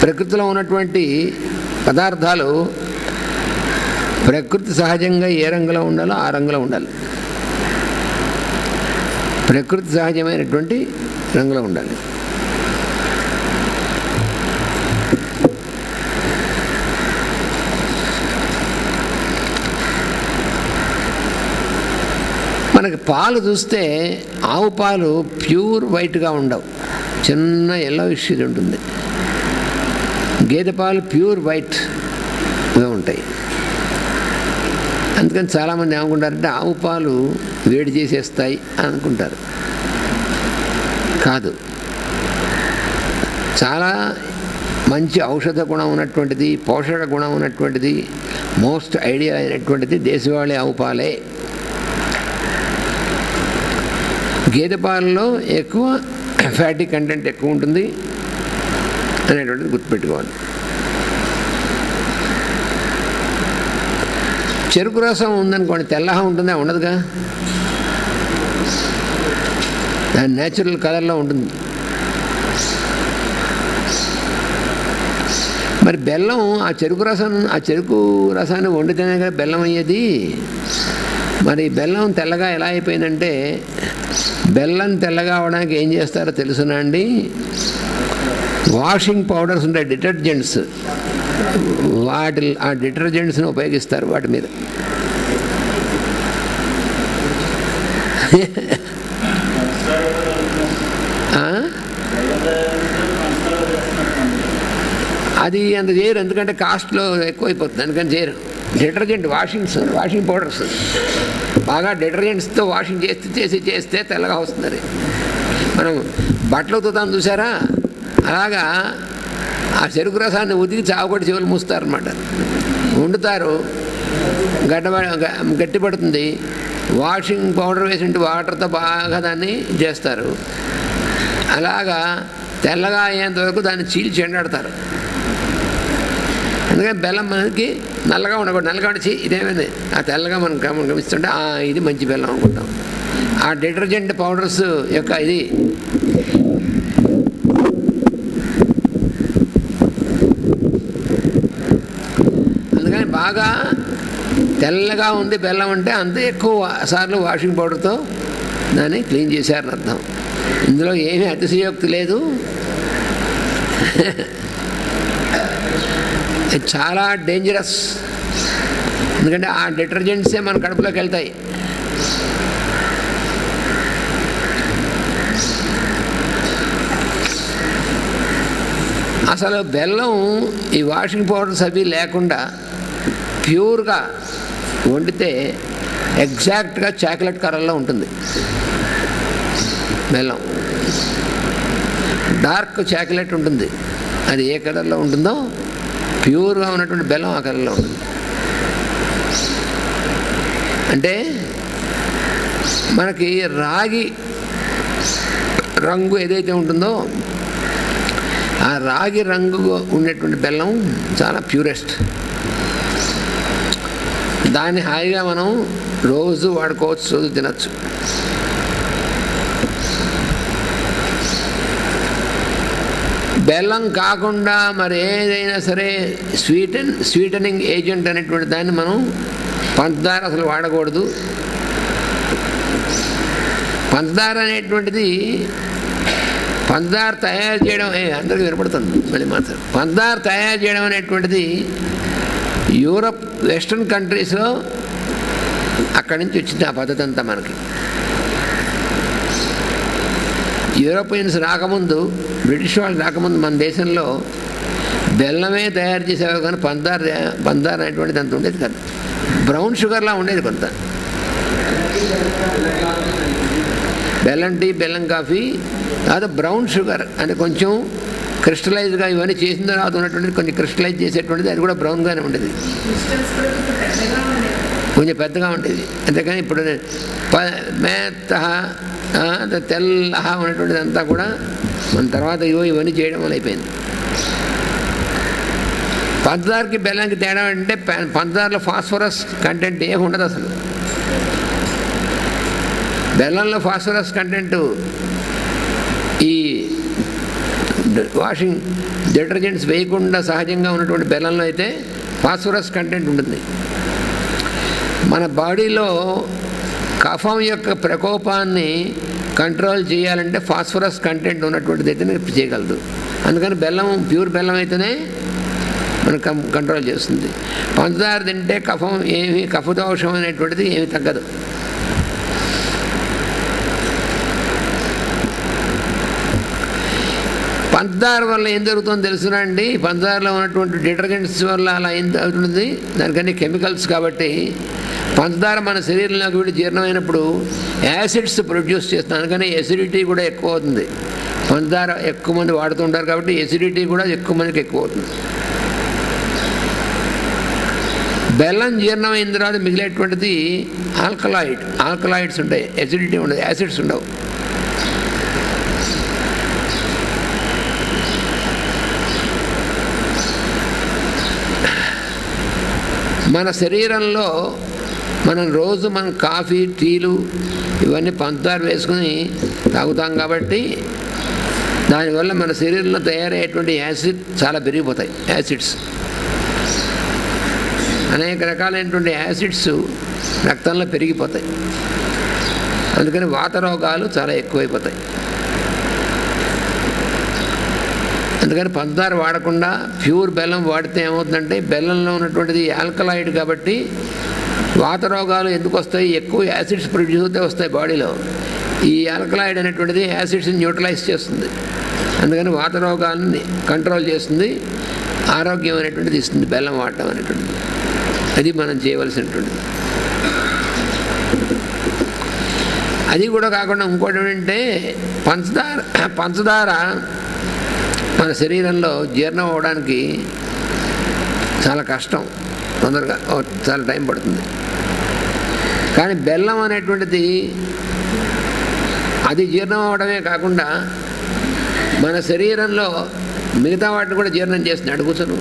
ప్రకృతిలో ఉన్నటువంటి పదార్థాలు ప్రకృతి సహజంగా ఏ రంగులో ఉండాలో ఆ రంగులో ఉండాలి. ప్రకృతి సహజమైనటువంటి రంగులో ఉండాలి. మనకి పాలు చూస్తే ఆవు పాలు ప్యూర్ వైట్గా ఉండవు, చిన్న ఎల్లో ఇష్యూస్ ఉంటుంది. గేదె పాలు ప్యూర్ వైట్గా ఉంటాయి. అందుకని చాలామంది ఏమనుకుంటారంటే ఆవు పాలు వేడి చేసేస్తాయి అని అనుకుంటారు. కాదు, చాలా మంచి ఔషధ గుణం ఉన్నటువంటిది, పోషక గుణం ఉన్నటువంటిది, మోస్ట్ ఐడియల్ అయినటువంటిది దేశవాళీ ఆవు పాలే. గేదె పాలలో ఎక్కువ ఫ్యాటీ కంటెంట్ ఎక్కువ ఉంటుంది అనేటువంటిది గుర్తుపెట్టుకోవాలి. చెరుకు రసం ఉందనుకోండి, తెల్లగా ఉంటుందా? ఉండదుగా, దాని న్యాచురల్ కలర్లో ఉంటుంది. మరి బెల్లం ఆ చెరుకు రసాన్ని వండితేనే కదా బెల్లం అయ్యేది. మరి బెల్లం తెల్లగా ఎలా అయిపోయిందంటే, బెల్లం తెల్లగా అవడానికి ఏం చేస్తారో తెలుసునా అండి? వాషింగ్ పౌడర్స్ ఉంటాయి, డిటర్జెంట్స్, ఆ డిటర్జెంట్స్ని ఉపయోగిస్తారు వాటి మీద. అది అంత చేయరు, ఎందుకంటే కాస్ట్లో ఎక్కువైపోతుంది, అందుకని చేయరు. డిటర్జెంట్ వాషింగ్ పౌడర్స్ బాగా డిటర్జెంట్స్తో వాషింగ్ చేస్తే తెల్లగా వస్తుంది. మనం బట్టలు ఉతుకుతాం చూసారా, అలాగా ఆ చెరుకు రసాన్ని ఉతికి చావకొట్టి చెవులు మూస్తారన్నమాట. వండుతారు, గట్టిపడుతుంది, వాషింగ్ పౌడర్ వేసి వాటర్తో బాగా దాన్ని చేస్తారు. అలాగా తెల్లగా అయ్యేంత వరకు దాన్ని చీల్చి ఎండాడతారు. అందుకని బెల్లం మనకి నల్లగా ఉండకూడదు. నల్లగా ఉండి ఇదేమైంది, ఆ తెల్లగా మనం గమనిస్తుంటే ఇది మంచి బెల్లం అనుకుంటాం. ఆ డిటర్జెంట్ పౌడర్స్ యొక్క ఇది అందుకని బాగా తెల్లగా ఉంది బెల్లం అంటే అంత ఎక్కువ సార్లు వాషింగ్ పౌడర్తో దాన్ని క్లీన్ చేశారని అర్థం. ఇందులో ఏమీ అతిశయోక్తి లేదు. చాలా డేంజరస్, ఎందుకంటే ఆ డిటర్జెంట్సే మన కడుపులోకి వెళ్తాయి. అసలు బెల్లం ఈ వాషింగ్ పౌడర్స్ అవి లేకుండా ప్యూర్గా వండితే ఎగ్జాక్ట్గా చాక్లెట్ కలర్లో ఉంటుంది బెల్లం. డార్క్ చాక్లెట్ ఉంటుంది, అది ఏ కలర్లో ఉంటుందో ప్యూర్గా ఉన్నటువంటి బెల్లం ఆ కలర్లో ఉంటుంది. అంటే మనకి రాగి రంగు ఏదైతే ఉంటుందో ఆ రాగి రంగు ఉండేటువంటి బెల్లం చాలా ప్యూరెస్ట్. దాన్ని హాయిగా మనం రోజు వాడుకోవచ్చు, రోజు తినచ్చు. బెల్లం కాకుండా మరి ఏదైనా సరే స్వీటనింగ్ ఏజెంట్ అనేటువంటి దాన్ని మనం పంచదార అసలు వాడకూడదు. పంచదార అనేటువంటిది పంచదార తయారు చేయడం అందరికీ వినపడుతుంది మళ్ళీ మాత్రం. పంచదార తయారు చేయడం అనేటువంటిది యూరప్ వెస్ట్రన్ కంట్రీస్లో అక్కడి నుంచి వచ్చింది ఆ పద్ధతి అంతా. మనకి యూరోపియన్స్ రాకముందు, బ్రిటిష్ వాళ్ళు రాకముందు మన దేశంలో బెల్లమే తయారు చేసేవారు, కానీ పంచదార అనేటువంటిది అంత ఉండేది కాదు. బ్రౌన్ షుగర్లా ఉండేది కొంత. బెల్లం టీ, బెల్లం కాఫీ, తర్వాత బ్రౌన్ షుగర్ అంటే కొంచెం క్రిస్టలైజ్గా ఇవన్నీ చేసిన తర్వాత ఉన్నటువంటిది కొంచెం క్రిస్టలైజ్ చేసేటువంటిది, అది కూడా బ్రౌన్గానే ఉండేది, కొంచెం పెద్దగా ఉండేది. అంతేకాని ఇప్పుడు మేత్త తెల్లగా ఉన్నటువంటిది అంతా కూడా మన తర్వాత ఇవన్నీ చేయడం వల్ల అయిపోయింది. పంచదారకి బెల్లానికి తేడా అంటే పంచదారలో ఫాస్ఫరస్ కంటెంట్ ఏమి ఉండదు అసలు. బెల్లంలో ఫాస్ఫరస్ కంటెంట్ ఈ వాషింగ్ డిటర్జెంట్స్ వేయకుండా సహజంగా ఉన్నటువంటి బెల్లంలో అయితే ఫాస్ఫరస్ కంటెంట్ ఉంటుంది. మన బాడీలో కఫం యొక్క ప్రకోపాన్ని కంట్రోల్ చేయాలంటే ఫాస్ఫరస్ కంటెంట్ ఉన్నటువంటిది అయితేనే చేయగలదు. అందుకని బెల్లం, ప్యూర్ బెల్లం అయితేనే మనకు కంట్రోల్ చేస్తుంది. పంచదార తింటే కఫం కఫదోషం అనేటువంటిది ఏమి తగ్గదు. పంచదార వల్ల ఏం జరుగుతుందో తెలుసునా అండి? పంచదారలో ఉన్నటువంటి డిటర్జెంట్స్ వల్ల అలా ఏం అవుతుంది, దానికన్నీ కెమికల్స్. కాబట్టి పంచదార మన శరీరంలోకి వెళ్ళి జీర్ణమైనప్పుడు యాసిడ్స్ ప్రొడ్యూస్ చేస్తుంది. అందుకని ఎసిడిటీ కూడా ఎక్కువ అవుతుంది. పంచదార ఎక్కువ మంది వాడుతుంటారు కాబట్టి ఎసిడిటీ కూడా ఎక్కువ మందికి ఎక్కువ అవుతుంది. బెల్లం జీర్ణమైన తర్వాత మిగిలేటువంటిది ఆల్కలాయిడ్స్ ఉంటాయి. ఎసిడిటీ ఉండదు, యాసిడ్స్ ఉండవు. మన శరీరంలో మనం రోజు కాఫీ, టీలు ఇవన్నీ పంచదార వేసుకుని తాగుతాం కాబట్టి దానివల్ల మన శరీరంలో తయారయ్యేటువంటి యాసిడ్ చాలా పెరిగిపోతాయి. యాసిడ్స్, అనేక రకాలైనటువంటి యాసిడ్స్ రక్తంలో పెరిగిపోతాయి. అందుకని వాత రోగాలు చాలా ఎక్కువైపోతాయి. అందుకని పంచదార వాడకుండా ప్యూర్ బెల్లం వాడితే ఏమవుతుందంటే, బెల్లంలో ఉన్నటువంటిది ఆల్కలాయిడ్ కాబట్టి వాత రోగాలు ఎందుకు వస్తాయి? ఎక్కువ యాసిడ్స్ ప్రొడ్యూస్ అవుతే వస్తాయి బాడీలో. ఈ ఆల్కలాయిడ్ అనేటువంటిది యాసిడ్స్ని న్యూట్రలైజ్ చేస్తుంది. అందుకని వాత రోగాలని కంట్రోల్ చేస్తుంది, ఆరోగ్యం అనేటువంటిది ఇస్తుంది బెల్లం వాడటం అనేటువంటిది. అది మనం చేయవలసినటువంటిది. అది కూడా కాకుండా ఇంకోటి ఏంటంటే, పంచదార మన శరీరంలో జీర్ణం అవ్వడానికి చాలా కష్టం, తొందరగా చాలా టైం పడుతుంది. కానీ బెల్లం అనేటువంటిది అది జీర్ణం అవ్వడమే కాకుండా మన శరీరంలో మిగతా వాటిని కూడా జీర్ణం చేస్తుంది. అడుగుతును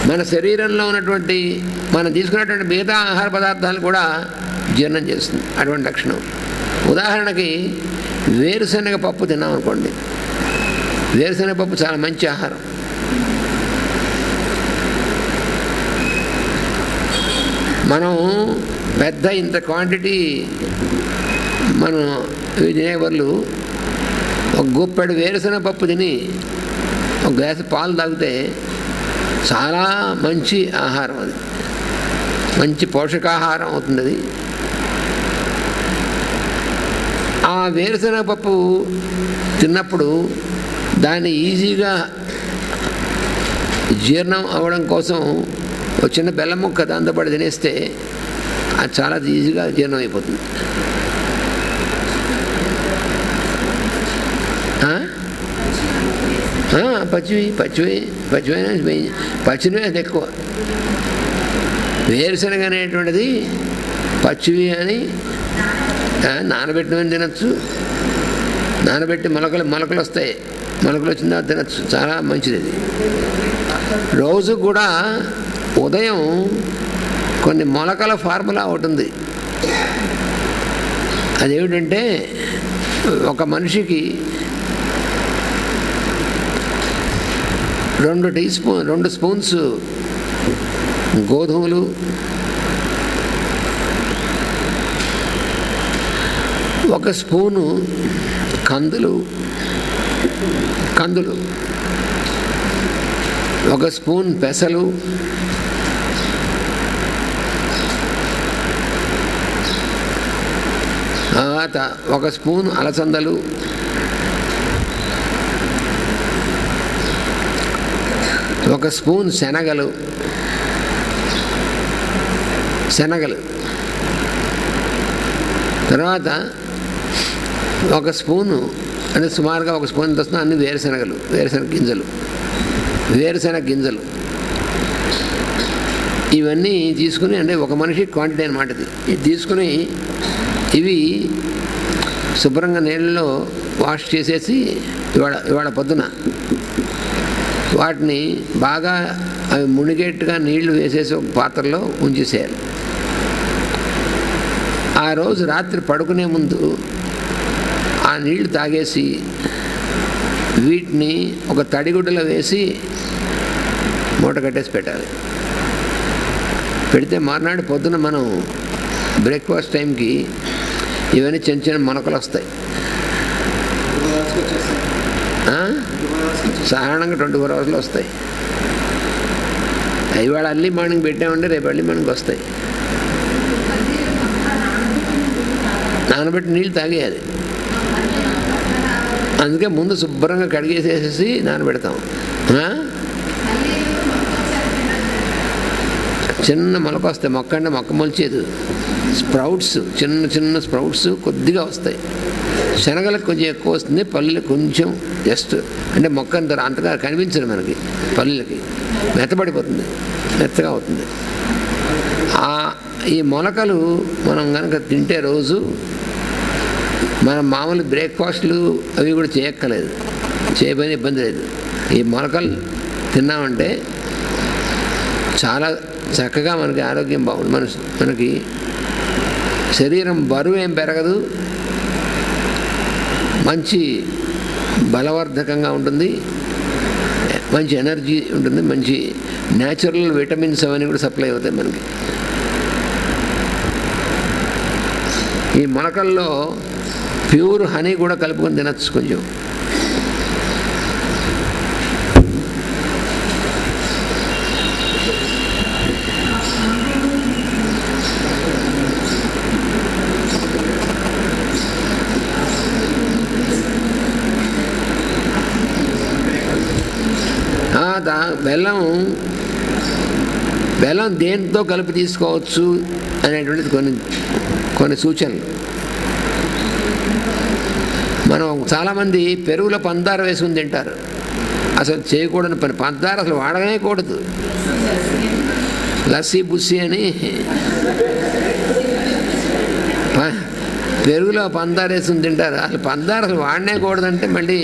మన శరీరంలో ఉన్నటువంటి మనం తీసుకున్నటువంటి మిగతా ఆహార పదార్థాలు కూడా జీర్ణం చేస్తుంది అటువంటి లక్షణం. ఉదాహరణకి వేరుశనగ పప్పు తిన్నాం అనుకోండి. వేరుశనగ పప్పు చాలా మంచి ఆహారం. మనం పెద్ద ఇంత క్వాంటిటీ మనం తినేవాళ్ళు ఒక గుప్పెడు వేరుశనగ పప్పు తిని ఒక గ్లాసు పాలు తాగితే చాలా మంచి ఆహారం. అది మంచి పోషకాహారం అవుతుంది. అది ఆ వేరుశనగ పప్పు తిన్నప్పుడు దాన్ని ఈజీగా జీర్ణం అవ్వడం కోసం ఒక చిన్న బెల్లం ముక్క దాంతో పాటు తినేస్తే అది చాలా ఈజీగా జీర్ణం అయిపోతుంది. పచ్చివి అది ఎక్కువ. వేరుశనగ అనేటువంటిది పచ్చివి అని నానబెట్టినవి తినచ్చు. నానబెట్టి మొలకలు వస్తాయి, మొలకలు వచ్చిన తర్వాత తినచ్చు, చాలా మంచిది. అది రోజు కూడా ఉదయం కొన్ని మొలకల ఫార్ములా ఒకటి ఉంది. అదేమిటంటే, ఒక మనిషికి 2 స్పూన్స్ గోధుమలు, 1 స్పూను కందులు, 1 స్పూన్ పెసలు, తర్వాత 1 స్పూన్ అలసందలు, 1 స్పూన్ శనగలు, తర్వాత 1 స్పూను అంటే సుమారుగా 1 స్పూన్ వస్తున్నా అన్ని వేరుశనగ గింజలు ఇవన్నీ తీసుకుని, అంటే ఒక మనిషి క్వాంటిటీ అన్నమాట. ఇది తీసుకుని ఇవి శుభ్రంగా నీళ్ళలో వాష్ చేసేసి ఇవాళ పొద్దున వాటిని బాగా అవి మునిగేట్టుగా నీళ్లు వేసేసి ఒక పాత్రలో ఉంచేసేయాలి. ఆ రోజు రాత్రి పడుకునే ముందు ఆ నీళ్లు తాగేసి వీటిని ఒక తడిగుడ్డలో వేసి మూట కట్టేసి పెట్టాలి. పెడితే మర్నాడు పొద్దున మనం బ్రేక్ఫాస్ట్ టైంకి ఇవన్నీ చిన్న చిన్న మొలకలు వస్తాయి. సాధారణంగా 24 అవర్స్లో వస్తాయి. ఇవాళ అర్లీ మార్నింగ్ పెట్టామంటే రేపు అర్లీ మార్నింగ్ వస్తాయి. నానబెట్టి నీళ్ళు తాగేయాలి. అందుకే ముందు శుభ్రంగా కడిగేసేసి నానబెడతాం. చిన్న మొలక వస్తాయి. మొక్క అంటే మొక్క మొలిచేది, స్ప్రౌట్స్, చిన్న చిన్న స్ప్రౌట్స్ కొద్దిగా వస్తాయి. శనగలకు కొంచెం ఎక్కువ వస్తుంది, పల్లీలకు కొంచెం జస్ట్ అంటే మొక్క అంతగా కనిపించదు మనకి. పల్లీలకి మెత్తబడిపోతుంది, మెత్తగా అవుతుంది. ఈ మొలకలు మనం కనుక తింటే రోజు మనం మామూలు బ్రేక్ఫాస్ట్లు అవి కూడా చేయక్కర్లేదు, చేయబోయిన ఇబ్బంది లేదు. ఈ మొలకలు తిన్నామంటే చాలా చక్కగా మనకి ఆరోగ్యం బాగుంది. మనకి శరీరం బరువు ఏం పెరగదు, మంచి బలవర్ధకంగా ఉంటుంది, మంచి ఎనర్జీ ఉంటుంది, మంచి న్యాచురల్ విటమిన్స్ అవన్నీ కూడా సప్లై అవుతాయి మనకి. ఈ మొలకల్లో ప్యూర్ హనీ కూడా కలుపుకొని తినచ్చు కొంచెం. బెల్లం దేంతో కలిపి తీసుకోవచ్చు అనేటువంటిది కొన్ని సూచనలు. మనం చాలామంది పెరుగులో పంచదార వేసుకుని తింటారు. అసలు చేయకూడని పని. పంచదార అసలు వాడనే కూడదు. లస్సీ బుస్సీ అని పెరుగులో పంచదార వేసుకుని తింటారు. అసలు పంచదార అసలు వాడనే కూడదంటే మళ్ళీ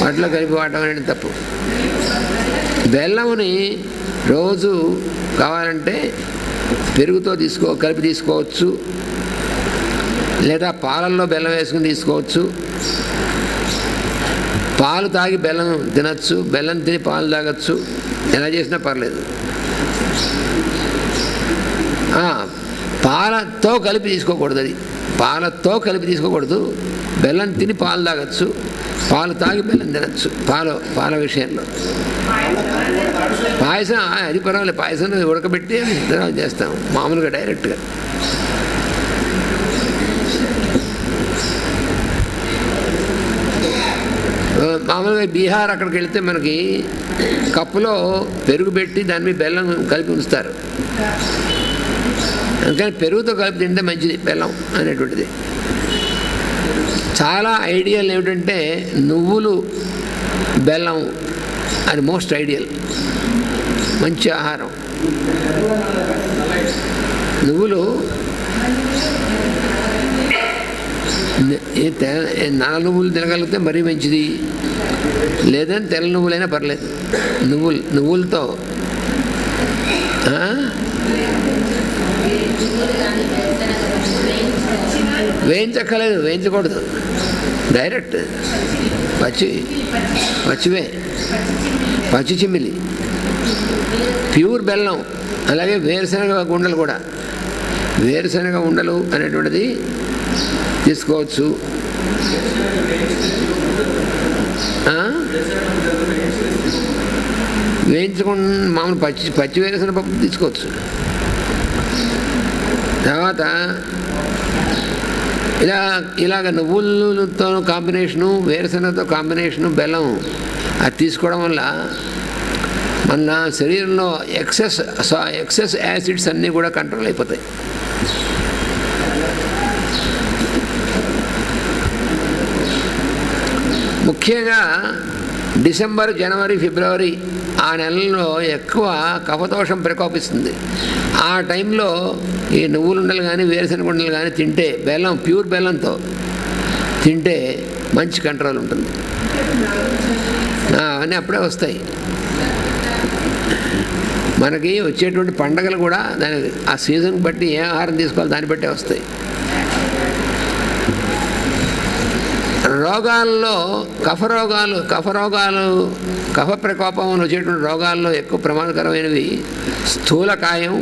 వాటిలో కలిపి వాడటం అనేది తప్పు. బెల్లముని రోజు కావాలంటే పెరుగుతో కలిపి తీసుకోవచ్చు, లేదా పాలల్లో బెల్లం వేసుకుని తీసుకోవచ్చు. పాలు తాగి బెల్లం తినచ్చు, బెల్లం తిని పాలు తాగొచ్చు, ఎలా చేసినా పర్లేదు. పాలతో కలిపి తీసుకోకూడదు. అది పాలతో కలిపి తీసుకోకూడదు. బెల్లం తిని పాలు తాగొచ్చు, పాలు తాగి బెల్లం తినచ్చు. పాల విషయంలో పాయసం అది పర్వాలేదు. పాయసం ఉడకబెట్టి చేస్తాం మామూలుగా డైరెక్ట్గా. మామూలుగా బీహార్ అక్కడికి వెళ్తే మనకి కప్పులో పెరుగు పెట్టి దాని మీద బెల్లం కలిపి ఉంచుతారు. అందుకని పెరుగుతో కలిపి తింటే మంచిది బెల్లం అనేటువంటిది. చాలా ఐడియల్ ఏమిటంటే నువ్వులు బెల్లం, అది మోస్ట్ ఐడియల్, మంచి ఆహారం. నువ్వులు నల్ల నువ్వులు తినగలిగితే మరీ మంచిది, లేదని తెల్ల నువ్వులైనా పర్లేదు. నువ్వులతో వేయించక్కర్లేదు, వేయించకూడదు, డైరెక్ట్ పచ్చివే, పచ్చి చిమ్మిలి, ప్యూర్ బెల్లం. అలాగే వేరుశనగ ఉండలు కూడా, వేరుశనగ ఉండలు అనేటువంటిది తీసుకోవచ్చు. వేయించకుండా మామూలు పచ్చి వేరుశనగ పప్పు తీసుకోవచ్చు. తర్వాత ఇలాగ నువ్వులతో కాంబినేషను, వేరుశనగతో కాంబినేషను, బెల్లం అది తీసుకోవడం వల్ల మన శరీరంలో ఎక్సెస్ యాసిడ్స్ అన్నీ కూడా కంట్రోల్ అయిపోతాయి. ముఖ్యంగా డిసెంబర్, జనవరి, ఫిబ్రవరి ఆ నెలల్లో ఎక్కువ కఫదోషం ప్రకోపిస్తుంది. ఆ టైంలో ఈ నువ్వులుండలు కానీ వేరుశనగ ఉండలు కానీ తింటే, బెల్లం ప్యూర్ బెల్లంతో తింటే మంచి కంట్రోల్ ఉంటుంది. అవన్నీ అప్పుడే వస్తాయి. మనకి వచ్చేటువంటి పండగలు కూడా దాని ఆ సీజన్ బట్టి ఏ ఆహారం తీసుకోవాలి దాన్ని బట్టే వస్తాయి. రోగాల్లో కఫ ప్రకోపం వచ్చేటువంటి రోగాల్లో ఎక్కువ ప్రమాదకరమైనవి స్థూలకాయం,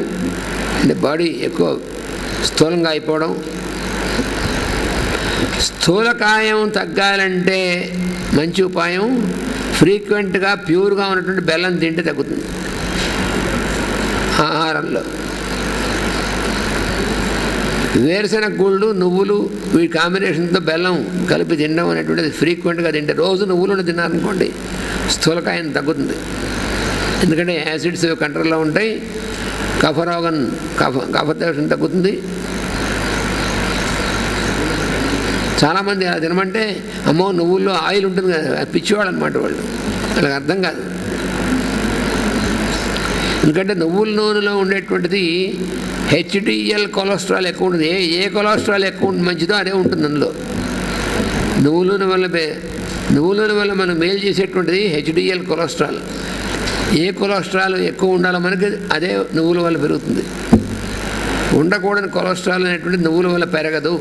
అంటే బాడీ ఎక్కువ స్థూలంగా అయిపోవడం. స్థూలకాయం తగ్గాలంటే మంచి ఉపాయం ఫ్రీక్వెంట్గా ప్యూర్గా ఉన్నటువంటి బెల్లం తింటే తగ్గుతుంది. ఆహారంలో వేరుశెనగ గుళ్ళు, నువ్వులు వీటి కాంబినేషన్తో బెల్లం కలిపి తినడం అనేటువంటిది ఫ్రీక్వెంట్గా తింటే, రోజు నువ్వులను తిన్నారనుకోండి స్థూలకాయం తగ్గుతుంది. ఎందుకంటే యాసిడ్స్ కంట్రోల్లో ఉంటాయి, కఫరోగం కఫదోషం తగ్గుతుంది. చాలామంది అలా తినమంటే అమ్మో నువ్వుల్లో ఆయిల్ ఉంటుంది కదా, పిచ్చివాళ్ళు అనమాట వాళ్ళు, వాళ్ళకి అర్థం కాదు. ఎందుకంటే నువ్వుల నూనెలో ఉండేటువంటిది హెచ్డిఎల్ కొలెస్ట్రాల్ ఎక్కువ ఉంటుంది. ఏ కొలెస్ట్రాల్ ఎక్కువ మంచిదో అదే ఉంటుంది అందులో. నువ్వుల నూనె వల్ల మనం మేలు చేసేటువంటిది హెచ్డిఎల్ కొలెస్ట్రాల్. ఏ కొలెస్ట్రాల్ ఎక్కువ ఉండాలో మనకి అదే నువ్వుల వల్ల పెరుగుతుంది. ఉండకూడని కొలెస్ట్రాల్ అనేటువంటిది నువ్వుల వల్ల పెరగదు.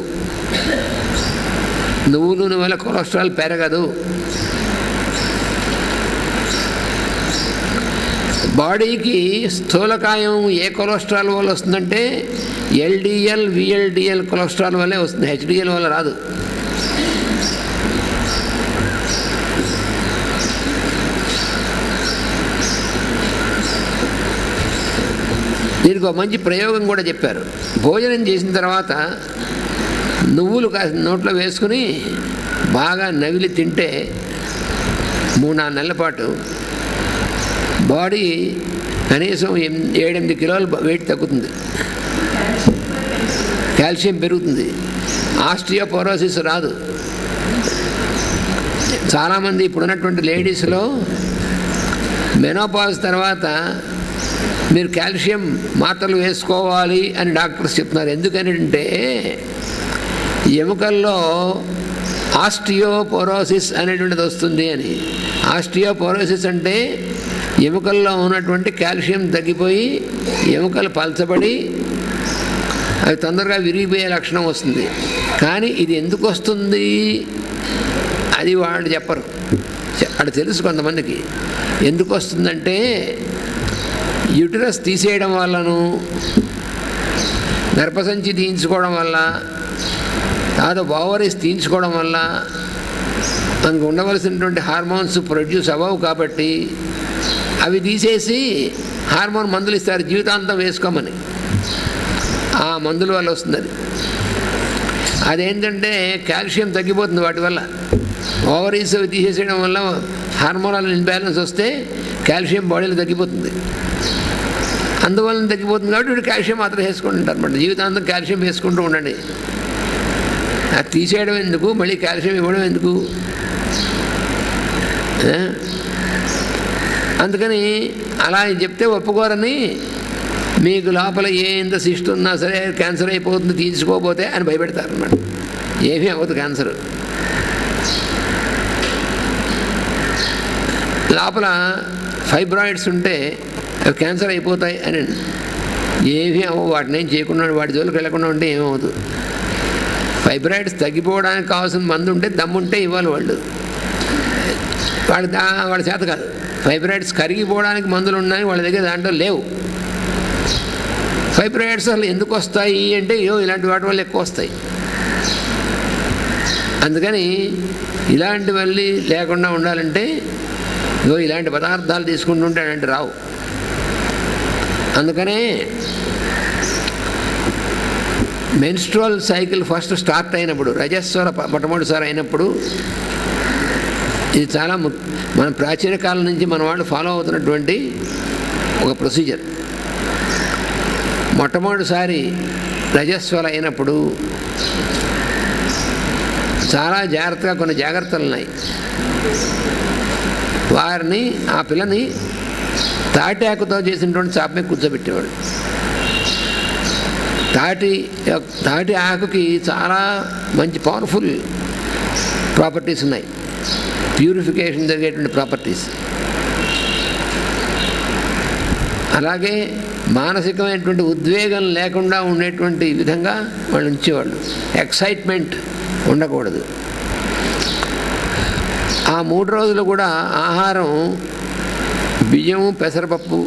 నువ్వుల నూనె వల్ల కొలెస్ట్రాల్ పెరగదు. బాడీకి స్థూలకాయం ఏ కొలెస్ట్రాల్ వల్ల వస్తుందంటే ఎల్డిఎల్ విఎల్డిఎల్ కొలెస్ట్రాల్ వల్లే వస్తుంది, హెచ్డిఎల్ వల్ల రాదు. దీనికి ఒక మంచి ప్రయోగం కూడా చెప్పారు. భోజనం చేసిన తర్వాత నువ్వులు కాస్త నోట్లో వేసుకుని బాగా నవిలి తింటే 3-4 నెలల పాటు బాడీ కనీసం 7-8 కిలోలు వెయిట్ తగ్గుతుంది, కాల్షియం పెరుగుతుంది, ఆస్టియోపోరోసిస్ రాదు. చాలామంది ఇప్పుడున్నటువంటి లేడీస్లో మెనోపాజ్ తర్వాత మీరు కాల్షియం మాత్రలు వేసుకోవాలి అని డాక్టర్స్ చెప్తున్నారు. ఎందుకనంటే ఎముకల్లో ఆస్టియోపోరోసిస్ అనేటువంటిది వస్తుంది అని. ఆస్టియోపోరోసిస్ అంటే ఎముకల్లో ఉన్నటువంటి కాల్షియం తగ్గిపోయి ఎముకలు పలచబడి అవి తొందరగా విరిగిపోయే లక్షణం వస్తుంది. కానీ ఇది ఎందుకు వస్తుంది అది వాళ్ళు చెప్పరు. అది తెలుసు కొంతమందికి. ఎందుకు వస్తుందంటే యూటరస్ తీసేయడం వల్లను, గర్భసంచి తీయించుకోవడం వల్ల, తర్వాత ఓవరీస్ తీయించుకోవడం వల్ల మనకు ఉండవలసినటువంటి హార్మోన్స్ ప్రొడ్యూస్ అవ్వవు. కాబట్టి అవి తీసేసి హార్మోన్ మందులు ఇస్తారు జీవితాంతం వేసుకోమని. ఆ మందుల వల్ల వస్తుంది అది. అదేంటంటే కాల్షియం తగ్గిపోతుంది వాటి వల్ల. ఓవరీస్ అవి తీసేసేయడం వల్ల హార్మోనల్ ఇన్బ్యాలెన్స్ వస్తే కాల్షియం బాడీలో తగ్గిపోతుంది. అందువల్ల తగ్గిపోతుంది కాబట్టి వీడు కాల్షియం మాత్రం వేసుకుంటుంటారు అనమాట. జీవితాంతం కాల్షియం వేసుకుంటూ ఉండండి. అది తీసేయడం ఎందుకు, మళ్ళీ కాల్షియం ఇవ్వడం ఎందుకు? అందుకని అలా చెప్తే ఒప్పుకోరని, మీకు లోపల ఎంత సిస్ట్ ఉన్నా సరే క్యాన్సర్ అయిపోతుంది తీసుకోపోతే అని భయపెడతారు అన్నమాట. ఏమీ అవ్వదు క్యాన్సర్. లోపల ఫైబ్రాయిడ్స్ ఉంటే అవి క్యాన్సర్ అయిపోతాయి అని ఏమీ అవ్వవు. వాటిని ఏం చేయకుండా వాటి జోలికి వెళ్ళకుండా ఉంటే ఏమవుతుంది. ఫైబ్రాయిడ్స్ తగ్గిపోవడానికి కావాల్సిన మందు ఉంటే దమ్ముంటే ఇవ్వాలి వాళ్ళు. వాడి చేత కాదు. ఫైబ్రాయిడ్స్ కరిగిపోవడానికి మందులు ఉన్నాయి వాళ్ళ దగ్గర, దాంట్లో లేవు. ఫైబ్రాయిడ్స్ అసలు ఎందుకు వస్తాయి అంటే ఇలాంటి వాటి వల్ల ఎక్కువ వస్తాయి. అందుకని ఇలాంటివన్నీ లేకుండా ఉండాలంటే ఇలాంటి పదార్థాలు తీసుకుంటుంటే అలాంటి రావు. అందుకనే మెన్స్ట్రువల్ సైకిల్ ఫస్ట్ స్టార్ట్ అయినప్పుడు, రజస్వర మొట్టమొదటిసారి అయినప్పుడు, ఇది చాలా మన ప్రాచీన కాలం నుంచి మన వాళ్ళు ఫాలో అవుతున్నటువంటి ఒక ప్రొసీజర్. మొట్టమొదటిసారి రజస్వల అయినప్పుడు చాలా జాగ్రత్తగా కొన్ని జాగ్రత్తలు ఉన్నాయి. వారిని, ఆ పిల్లని తాటి ఆకుతో చేసినటువంటి చాప మీద కూర్చోబెట్టేవాడు. తాటి ఆకుకి చాలా మంచి పవర్ఫుల్ ప్రాపర్టీస్ ఉన్నాయి, ప్యూరిఫికేషన్ జరిగేటువంటి ప్రాపర్టీస్. అలాగే మానసికమైనటువంటి ఉద్వేగం లేకుండా ఉండేటువంటి విధంగా వాళ్ళు ఉంచేవాళ్ళు. ఎక్సైట్మెంట్ ఉండకూడదు. ఆ 3 రోజులు కూడా ఆహారం బియ్యము పెసరపప్పు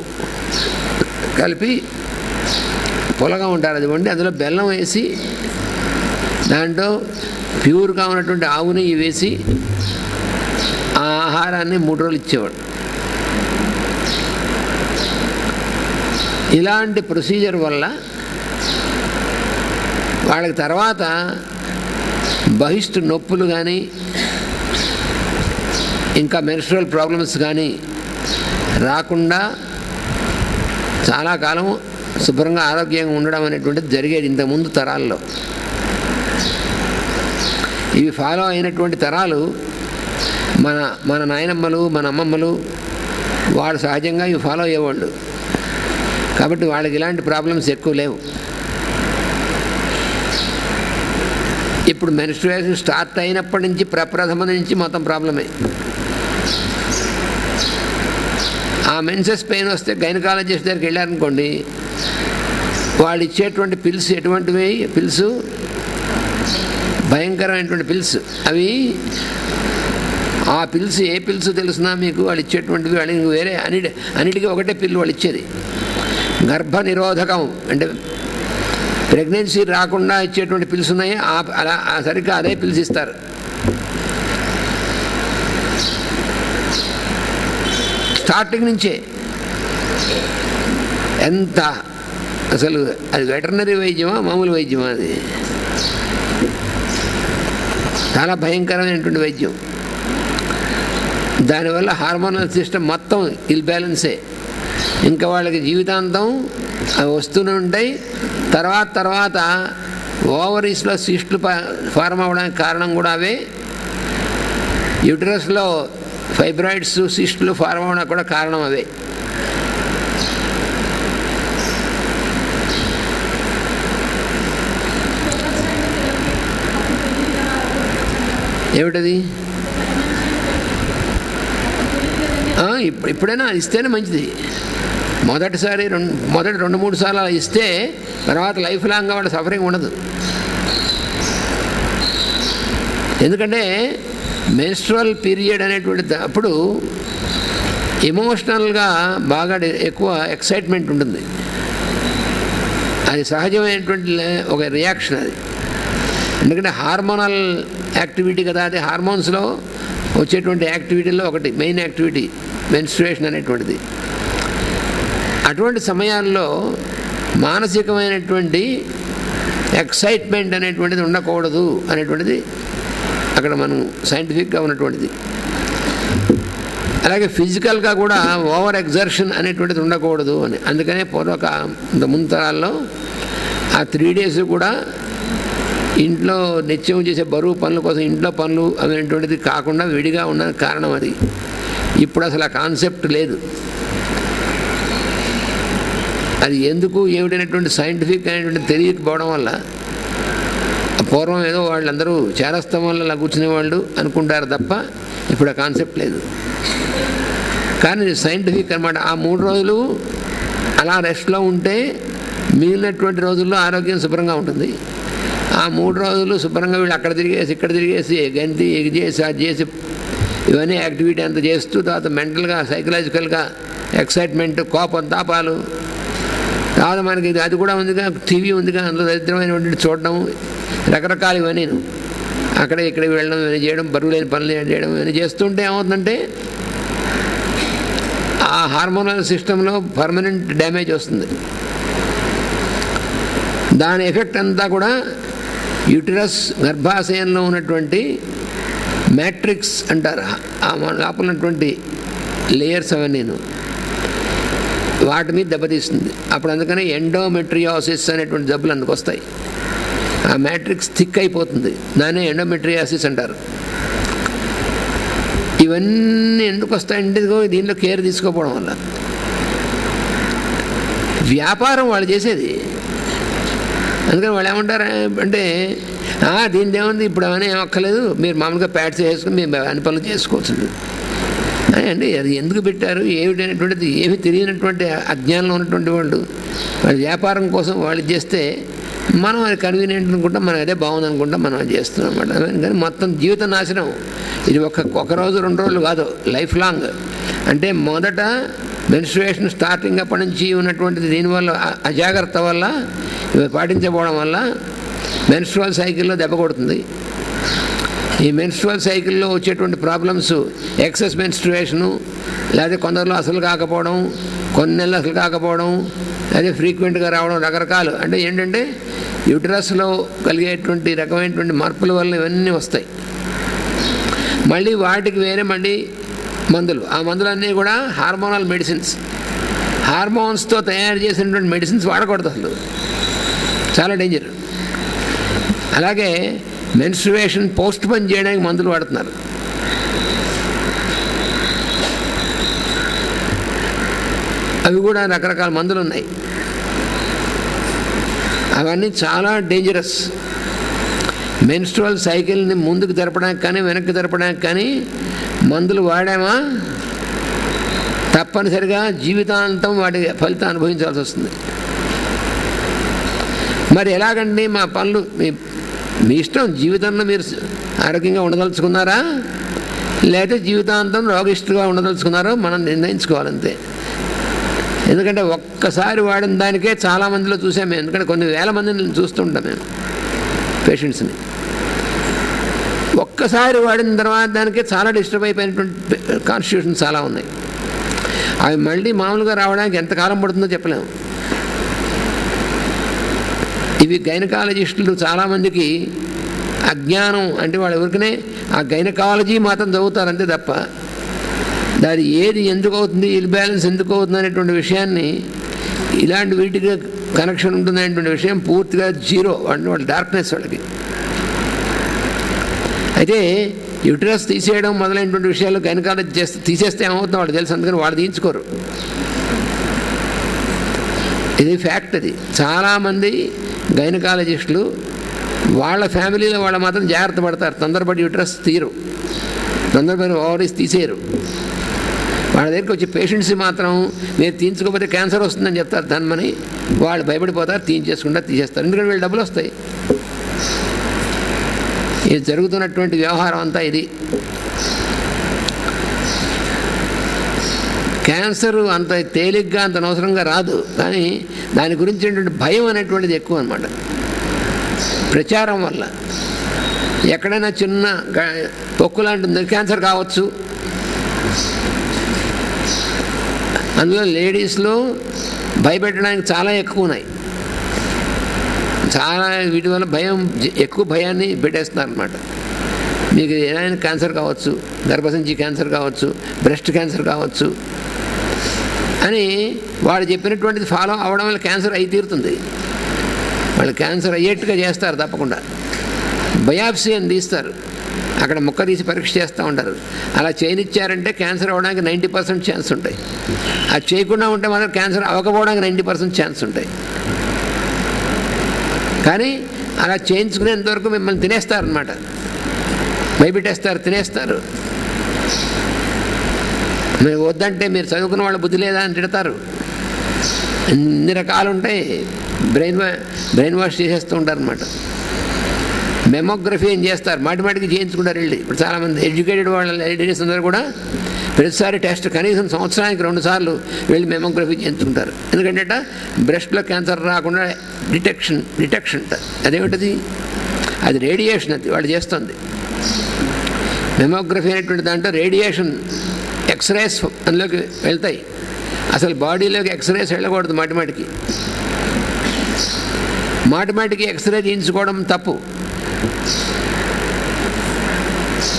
కలిపి పుల్లగా ఉంటారు, అది వండి అందులో బెల్లం వేసి దాంట్లో ప్యూర్గా ఉన్నటువంటి ఆవు నెయ్యి వేసి ఆ ఆహారాన్ని 3 రోజులు ఇచ్చేవాడు. ఇలాంటి ప్రొసీజర్ వల్ల వాళ్ళకి తర్వాత బహిష్టు నొప్పులు కానీ ఇంకా మెన్స్ట్రువల్ ప్రాబ్లమ్స్ కానీ రాకుండా చాలా కాలం శుభ్రంగా ఆరోగ్యంగా ఉండడం అనేటువంటిది జరిగేది ఇంతకుముందు తరాల్లో. ఇవి ఫాలో అయినటువంటి తరాలు మన నాయనమ్మలు, మన అమ్మమ్మలు వాళ్ళు సహజంగా ఇవి ఫాలో అయ్యేవాళ్ళు. కాబట్టి వాళ్ళకి ఇలాంటి ప్రాబ్లమ్స్ ఎక్కువ లేవు. ఇప్పుడు మెన్స్ట్రుయేషన్ స్టార్ట్ అయినప్పటి నుంచి ప్రప్రథమ నుంచి మొత్తం ప్రాబ్లమే. ఆ మెన్సెస్ పెయిన్ వస్తే గైనకాలజిస్ట్ దగ్గరికి వెళ్ళారనుకోండి, వాళ్ళు ఇచ్చేటువంటి పిల్స్ ఎటువంటివి? పిల్స్ భయంకరమైనటువంటి పిల్స్. అవి ఆ పిల్స్ ఏ పిల్స్ తెలుసునా మీకు? వాళ్ళు ఇచ్చేటువంటివి వాళ్ళు వేరే అన్నిటికీ ఒకటే పిల్లు వాళ్ళు ఇచ్చేది. గర్భ నిరోధకం అంటే ప్రెగ్నెన్సీ రాకుండా ఇచ్చేటువంటి పిల్స్ ఉన్నాయి, అలా సరిగ్గా అదే పిల్స్ ఇస్తారు. స్టార్టింగ్ నుంచే ఎంత అసలు అది వెటర్నరీ వైద్యమా మామూలు వైద్యమా? అది చాలా భయంకరమైనటువంటి వైద్యం. దానివల్ల హార్మోనల్ సిస్టమ్ మొత్తం ఇల్బ్యాలెన్సే. ఇంకా వాళ్ళకి జీవితాంతం అవి వస్తూనే ఉంటాయి. తర్వాత ఓవరీస్లో సిస్టులు ఫార్మ్ అవ్వడానికి కారణం కూడా అవే. యూటరస్లో ఫైబ్రాయిడ్స్ సిస్టులు ఫార్మ్ అవ్వడానికి కూడా కారణం అవే. ఏమిటది? ఇప్పుడైనా ఇస్తేనే మంచిది. మొదటి 2-3 సార్లు అలా ఇస్తే తర్వాత లైఫ్ లాంగ్గా వాళ్ళ సఫరింగ్ ఉండదు. ఎందుకంటే మెన్స్ట్రువల్ పీరియడ్ అనేటువంటి అప్పుడు ఎమోషనల్గా బాగా ఎక్కువ ఎక్సైట్మెంట్ ఉంటుంది. అది సహజమైనటువంటి ఒక రియాక్షన్ అది. ఎందుకంటే హార్మోనల్ యాక్టివిటీ కదా, అది హార్మోన్స్లో వచ్చేటువంటి యాక్టివిటీలో ఒకటి మెయిన్ యాక్టివిటీ మెన్స్ట్రుయేషన్ అనేటువంటిది. అటువంటి సమయాల్లో మానసికమైనటువంటి ఎక్సైట్మెంట్ అనేటువంటిది ఉండకూడదు అనేటువంటిది అక్కడ మనం సైంటిఫిక్గా ఉన్నటువంటిది. అలాగే ఫిజికల్గా కూడా ఓవర్ ఎగ్జర్షన్ అనేటువంటిది ఉండకూడదు అని. అందుకనే ముందు తరాల్లో ఆ 3 days కూడా ఇంట్లో నిత్యం చేసే బరువు పనుల కోసం ఇంట్లో పనులు అనేటువంటిది కాకుండా విడిగా ఉన్న కారణం అది. ఇప్పుడు అసలు ఆ కాన్సెప్ట్ లేదు. అది ఎందుకు ఏమిటైనటువంటి సైంటిఫిక్ అనేటువంటి తెలియకపోవడం వల్ల పూర్వం ఏదో వాళ్ళందరూ చేరస్తం వల్ల అలా కూర్చునే వాళ్ళు అనుకుంటారు తప్ప ఇప్పుడు ఆ కాన్సెప్ట్ లేదు. కానీ సైంటిఫిక్ అన్నమాట. ఆ 3 రోజులు అలా రెస్ట్లో ఉంటే మిగిలినటువంటి రోజుల్లో ఆరోగ్యం శుభ్రంగా ఉంటుంది. ఆ 3 రోజులు శుభ్రంగా వీళ్ళు అక్కడ తిరిగేసి ఇక్కడ తిరిగేసి గంతి ఎగి చేసి అది చేసి ఇవన్నీ యాక్టివిటీ అంతా చేస్తూ తర్వాత మెంటల్గా సైకలాజికల్గా ఎక్సైట్మెంట్, కోపం, తాపాలు, తర్వాత మనకి అది కూడా ఉందిగా, టీవీ ఉందిగా, అందులో దరిద్రమైనటువంటి చూడడం, రకరకాలు ఇవన్నీ అక్కడ ఇక్కడ వెళ్ళడం, ఇవన్నీ చేయడం, బరువు లేని పనులు చేయడం, ఇవన్నీ చేస్తుంటే ఏమవుతుందంటే ఆ హార్మోనల్ సిస్టంలో పర్మనెంట్ డ్యామేజ్ వస్తుంది. దాని ఎఫెక్ట్ అంతా కూడా యూటరస్ గర్భాశయంలో ఉన్నటువంటి మ్యాట్రిక్స్ అంటారు, ఆ లోపల ఉన్నటువంటి లేయర్స్ అవన్నీ వాటి మీద దెబ్బతీస్తుంది. అప్పుడు అందుకనే ఎండోమెట్రియాసిస్ అనేటువంటి జబ్బులు అందుకు వస్తాయి. ఆ మ్యాట్రిక్స్ థిక్ అయిపోతుంది, దాన్నే ఎండోమెట్రియాసిస్ అంటారు. ఇవన్నీ ఎందుకు వస్తాయంటే దీనిలో కేర్ తీసుకోకపోవడం వల్ల. వ్యాపారం వాళ్ళు చేసేది. అందుకని వాళ్ళు ఏమంటారు అంటే దీని ఏముంది ఇప్పుడు అవన్నీ ఏమక్కర్లేదు, మీరు మామూలుగా ప్యాడ్స్ వేసుకుని మీరు అన్ని పనులు చేసుకోవచ్చు అండి. అది ఎందుకు పెట్టారు ఏమిటనేటువంటిది ఏమి తెలియనటువంటి అజ్ఞానంలో ఉన్నటువంటి వాళ్ళు వాళ్ళ వ్యాపారం కోసం వాళ్ళు చేస్తే మనం అది కన్వీనియంట్ అనుకుంటాం, మనం అదే బాగుంది అనుకుంటాం, మనం అది చేస్తున్నాం అన్నమాట. కానీ మొత్తం జీవిత నాశనం. ఇది ఒక రోజు 2 రోజులు కాదు, లైఫ్ లాంగ్. అంటే మొదట మెన్స్ట్రుయేషన్ స్టార్టింగ్ అప్పటి నుంచి ఉన్నటువంటిది దీనివల్ల అజాగ్రత్త వల్ల ఇవి పాటించకపోవడం వల్ల మెన్స్ట్రువల్ సైకిల్లో దెబ్బ కొడుతుంది. ఈ మెన్స్ట్రువల్ సైకిల్లో వచ్చేటువంటి ప్రాబ్లమ్స్ ఎక్సెస్ మెన్స్ట్రువేషను, లేదా కొందరిలో అసలు కాకపోవడం, కొన్ని నెలలు అసలు కాకపోవడం, అదే ఫ్రీక్వెంట్గా రావడం, రకరకాలు. అంటే ఏంటంటే యూటరస్లో కలిగేటువంటి రకమైనటువంటి మార్పుల వల్ల ఇవన్నీ వస్తాయి. మళ్ళీ వాటికి వేరే మళ్ళీ మందులు, ఆ మందులన్నీ కూడా హార్మోనల్ మెడిసిన్స్. హార్మోన్స్తో తయారు చేసినటువంటి మెడిసిన్స్ వాడకూడదు అసలు, చాలా డేంజర్. అలాగే మెన్స్ట్రువేషన్ పోస్ట్ పోన్ చేయడానికి మందులు వాడుతున్నారు. అవి కూడా రకరకాల మందులు ఉన్నాయి. అవన్నీ చాలా డేంజరస్. మెన్స్ట్రువల్ సైకిల్ని ముందుకు జరపడానికి కానీ వెనక్కి జరపడానికి కానీ మందులు వాడామా తప్పనిసరిగా జీవితాంతం వాటి ఫలితం అనుభవించాల్సి వస్తుంది. మరి ఎలాగండి మా పనులు? మీ ఇష్టం. జీవితంలో మీరు ఆరోగ్యంగా ఉండదలుచుకున్నారా, లేకపోతే జీవితాంతం రోగిష్ఠుగా ఉండదలుచుకున్నారో మనం నిర్ణయించుకోవాలంతే. ఎందుకంటే ఒక్కసారి వాడిన దానికే చాలామందిలో చూసాం మేము. ఎందుకంటే కొన్ని వేల మందిని చూస్తుంటాం మేము పేషెంట్స్ని. ఒక్కసారి వాడిన తర్వాత దానికే చాలా డిస్టర్బ్ అయిపోయినటువంటి కాన్స్టిట్యూషన్స్ చాలా ఉన్నాయి. అవి మళ్ళీ మామూలుగా రావడానికి ఎంతకాలం పడుతుందో చెప్పలేము. ఇవి గైనకాలజిస్టులు చాలామందికి అజ్ఞానం. అంటే వాళ్ళు ఎవరికనే ఆ గైనకాలజీ మాత్రం చదువుతారు అంతే తప్ప దాని ఏది ఎందుకు అవుతుంది, ఇల్ బ్యాలెన్స్ ఎందుకు అవుతుంది అనేటువంటి విషయాన్ని, ఇలాంటి వీటికి కనెక్షన్ ఉంటుంది అనేటువంటి విషయం పూర్తిగా జీరో. వాళ్ళ డార్క్నెస్ వాళ్ళకి. అయితే యూటరస్ తీసేయడం మొదలైనటువంటి విషయాలు గైనకాలజీ తీసేస్తే ఏమవుతుందో వాళ్ళు తెలుసు. అందుకని వాళ్ళు తీయించుకోరు. ఇది ఫ్యాక్ట్. అది చాలామంది గైనకాలజిస్టులు వాళ్ళ ఫ్యామిలీలో వాళ్ళు మాత్రం జాగ్రత్త పడతారు. తొందరపడి యూటరస్ తీయరు, తొందరపడి ఓవరీస్ తీసేయరు. వాళ్ళ దగ్గరికి వచ్చి పేషెంట్స్ మాత్రం మీరు తీయించుకోకపోతే క్యాన్సర్ వస్తుందని చెప్తారు. దానిమని వాళ్ళు భయపడిపోతారు, తీయించేసుకుంటా తీసేస్తారు. ఎందుకంటే వీళ్ళు డబ్బులు వస్తాయి. ఇది జరుగుతున్నటువంటి వ్యవహారం అంతా ఇది. క్యాన్సర్ అంత తేలిగ్గా అంత అనవసరంగా రాదు, కానీ దాని గురించి భయం అనేటువంటిది ఎక్కువ అన్నమాట. ప్రచారం వల్ల ఎక్కడైనా చిన్న పొక్కు లాంటి క్యాన్సర్ కావచ్చు. అందులో లేడీస్లో భయపెట్టడానికి చాలా ఎక్కువ ఉన్నాయి. చాలా వీటి వల్ల ఎక్కువ భయాన్ని పెట్టేస్తున్నారు అన్నమాట. మీకు ఏదైనా క్యాన్సర్ కావచ్చు, గర్భసంచి క్యాన్సర్ కావచ్చు, బ్రెస్ట్ క్యాన్సర్ కావచ్చు అని వాళ్ళు చెప్పినటువంటిది ఫాలో అవ్వడం వల్ల క్యాన్సర్ అయి తీరుతుంది. వాళ్ళు క్యాన్సర్ అయ్యేట్టుగా చేస్తారు. తప్పకుండా బయాప్సీ అని తీస్తారు, అక్కడ ముక్క తీసి పరీక్ష చేస్తూ ఉంటారు. అలా చేయనిచ్చారంటే క్యాన్సర్ అవ్వడానికి 90% ఛాన్స్ ఉంటాయి. అది చేయకుండా ఉంటే మాత్రం క్యాన్సర్ అవ్వకపోవడానికి 90% ఛాన్స్ ఉంటాయి. కానీ అలా చేయించుకునేంతవరకు మిమ్మల్ని తినేస్తారనమాట, భయపెట్టేస్తారు, తినేస్తారు. మీరు వద్దంటే మీరు చదువుకున్న వాళ్ళ బుద్ధి లేదా అని తిడతారు. ఎన్ని రకాలు ఉంటాయి. బ్రెయిన్ వాష్ చేసేస్తూ ఉంటారు అనమాట. మెమోగ్రఫీ ఏం చేస్తారు, మాటిమాటికి చేయించుకుంటారు వెళ్ళి. ఇప్పుడు చాలామంది ఎడ్యుకేటెడ్ వాళ్ళ లేడీస్ అందరూ కూడా ప్రతిసారి టెస్ట్ కనీసం సంవత్సరానికి 2 సార్లు వెళ్ళి మెమోగ్రఫీ చేయించుకుంటారు. ఎందుకంటే బ్రెస్ట్లో క్యాన్సర్ రాకుండా డిటెక్షన్ అదేమిటది, అది రేడియేషన్. అది వాళ్ళు చేస్తుంది. మెమోగ్రఫీ అనేటువంటి దాంట్లో రేడియేషన్ ఎక్స్రేస్ అందులోకి వెళ్తాయి. అసలు బాడీలోకి ఎక్స్రేస్ వెళ్ళకూడదు. మాటిమాటికి ఎక్స్రే చేయించుకోవడం తప్పు.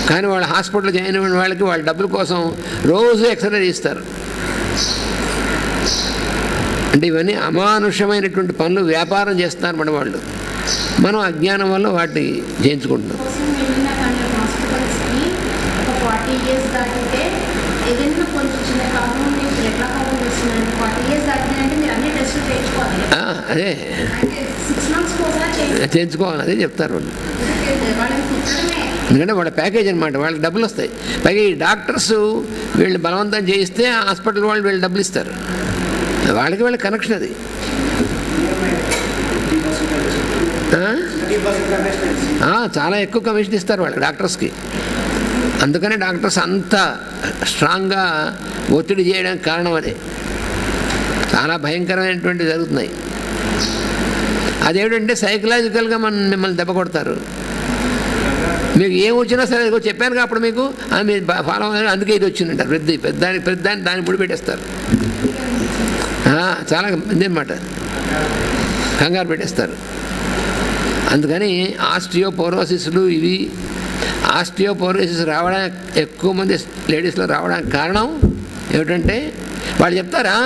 కానీ వాళ్ళ హాస్పిటల్లో జాయిన్ అయిన వాళ్ళకి వాళ్ళ డబ్బుల కోసం రోజు ఎక్స్రే తీస్తారు. అంటే ఇవన్నీ అమానుషమైనటువంటి పనులు, వ్యాపారం చేస్తున్నారు మన వాళ్ళు. మనం అజ్ఞానం వల్ల వాటిని చేయించుకుంటున్నాం. అదే చేయించుకోవాలి, అదే చెప్తారు వాళ్ళు. ఎందుకంటే వాళ్ళ ప్యాకేజ్ అనమాట, వాళ్ళకి డబ్బులు వస్తాయి. పైగా ఈ డాక్టర్స్ వీళ్ళు బలవంతం చేయిస్తే హాస్పిటల్ వాళ్ళు వీళ్ళు డబ్బులు ఇస్తారు. వాళ్ళ కనెక్షన్ అది. చాలా ఎక్కువ కమిషన్ ఇస్తారు వాళ్ళకి, డాక్టర్స్కి. అందుకనే డాక్టర్స్ అంత స్ట్రాంగ్గా ఒత్తిడి చేయడానికి కారణం అదే. చాలా భయంకరమైనటువంటివి జరుగుతున్నాయి. అదేమిటంటే సైకలాజికల్గా మిమ్మల్ని దెబ్బ కొడతారు. మీకు ఏం వచ్చినా సరే ఇదిగో చెప్పాను అప్పుడు మీకు మీరు ఫాలో అవ్వాలి, అందుకే ఇది వచ్చిందంటారు. పెద్దాన్ని దాన్ని ముడి పెట్టేస్తారు. చాలా ఇదన్నమాట, కంగారు పెట్టేస్తారు. అందుకని ఆస్టియోపోరోసిస్లు ఇవి ఆస్టియోపోరోసిస్ రావడానికి ఎక్కువ మంది లేడీస్లో రావడానికి కారణం ఏమిటంటే వాళ్ళు చెప్తారా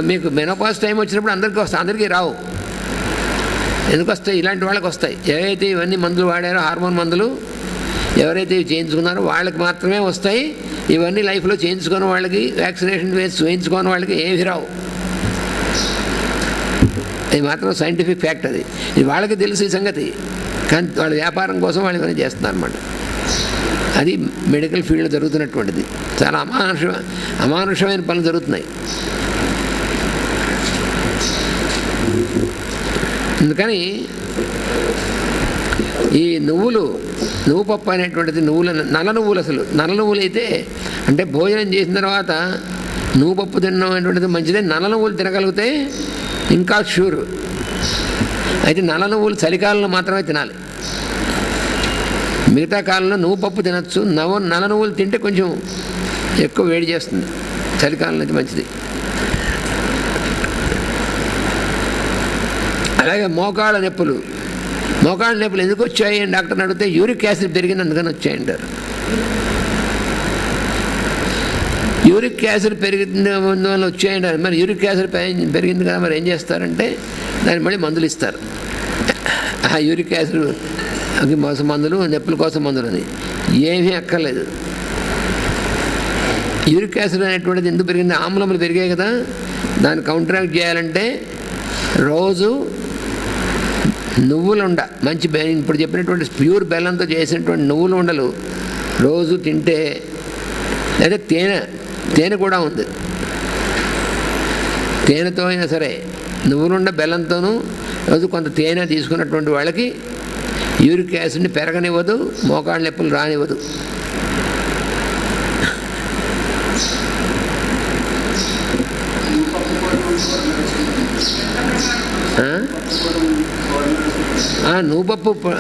మీకు మెనోపాజ్ టైం వచ్చినప్పుడు అందరికీ రావు. ఎందుకు వస్తాయి? ఇలాంటి వాళ్ళకి వస్తాయి. ఎవరైతే ఇవన్నీ మందులు వాడారో హార్మోన్ మందులు ఎవరైతే ఇవి చేయించుకున్నారో వాళ్ళకి మాత్రమే వస్తాయి. ఇవన్నీ లైఫ్లో చేయించుకున్న వాళ్ళకి, వ్యాక్సినేషన్ వేయించుకున్న వాళ్ళకి ఏమీ రావు. అది మాత్రం సైంటిఫిక్ ఫ్యాక్ట్. ఇది వాళ్ళకి తెలుసు ఈ సంగతి, కానీ వాళ్ళ వ్యాపారం కోసం వాళ్ళు ఇవన్నీ చేస్తున్నారు అన్నమాట. అది మెడికల్ ఫీల్డ్లో జరుగుతున్నటువంటిది. చాలా అమానుషమైన పనులు జరుగుతున్నాయి. అందుకని ఈ నువ్వు పప్పు అనేటువంటిది నల్ల నువ్వులు, అసలు నల్ల నువ్వులు అయితే అంటే భోజనం చేసిన తర్వాత నువ్వు పప్పు తినడం అనేటువంటిది మంచిదే. నల్ల నువ్వులు తినగలిగితే ఇంకా షూర్. అయితే నల్ల నువ్వులు చలికాలంలో మాత్రమే తినాలి. మిగతా కాలంలో నువ్వు పప్పు తినచ్చు. నల్ల నువ్వులు తింటే కొంచెం ఎక్కువ వేడి చేస్తుంది, చలికాలంలో అయితే మంచిది. అలాగే మోకాళ్ళ నొప్పులు ఎందుకు వచ్చాయి అని డాక్టర్ని అడిగితే యూరిక్ యాసిడ్ పెరిగింది అందుకని వచ్చాయంటారు. యూరిక్ యాసిడ్ పెరిగిన వచ్చాయంటారు. మరి యూరిక్ యాసిడ్ పెరిగింది కదా, మరి ఏం చేస్తారంటే దాన్ని మళ్ళీ మందులు ఇస్తారు. ఆ యూరిక్ యాసిడ్ కోసం మందులు, నొప్పుల కోసం మందులు అని ఏమీ అక్కర్లేదు. యూరిక్ యాసిడ్ అనేటువంటిది ఎందుకు పెరిగింది? ఆమ్లములు పెరిగాయి కదా, దాన్ని కౌంటరాక్ట్ చేయాలంటే రోజు నువ్వులు ఉండ మంచి ఇప్పుడు చెప్పినటువంటి ప్యూర్ బెల్లంతో చేసినటువంటి నువ్వులు ఉండలు రోజు తింటే, లేదా తేనె కూడా ఉంది, తేనెతో అయినా సరే నువ్వులుండ బెల్లంతోనూ రోజు కొంత తేనె తీసుకున్నటువంటి వాళ్ళకి యూరిక్ యాసిడ్ని పెరగనివ్వదు, మోకాళ్ళ నొప్పులు రానివ్వదు.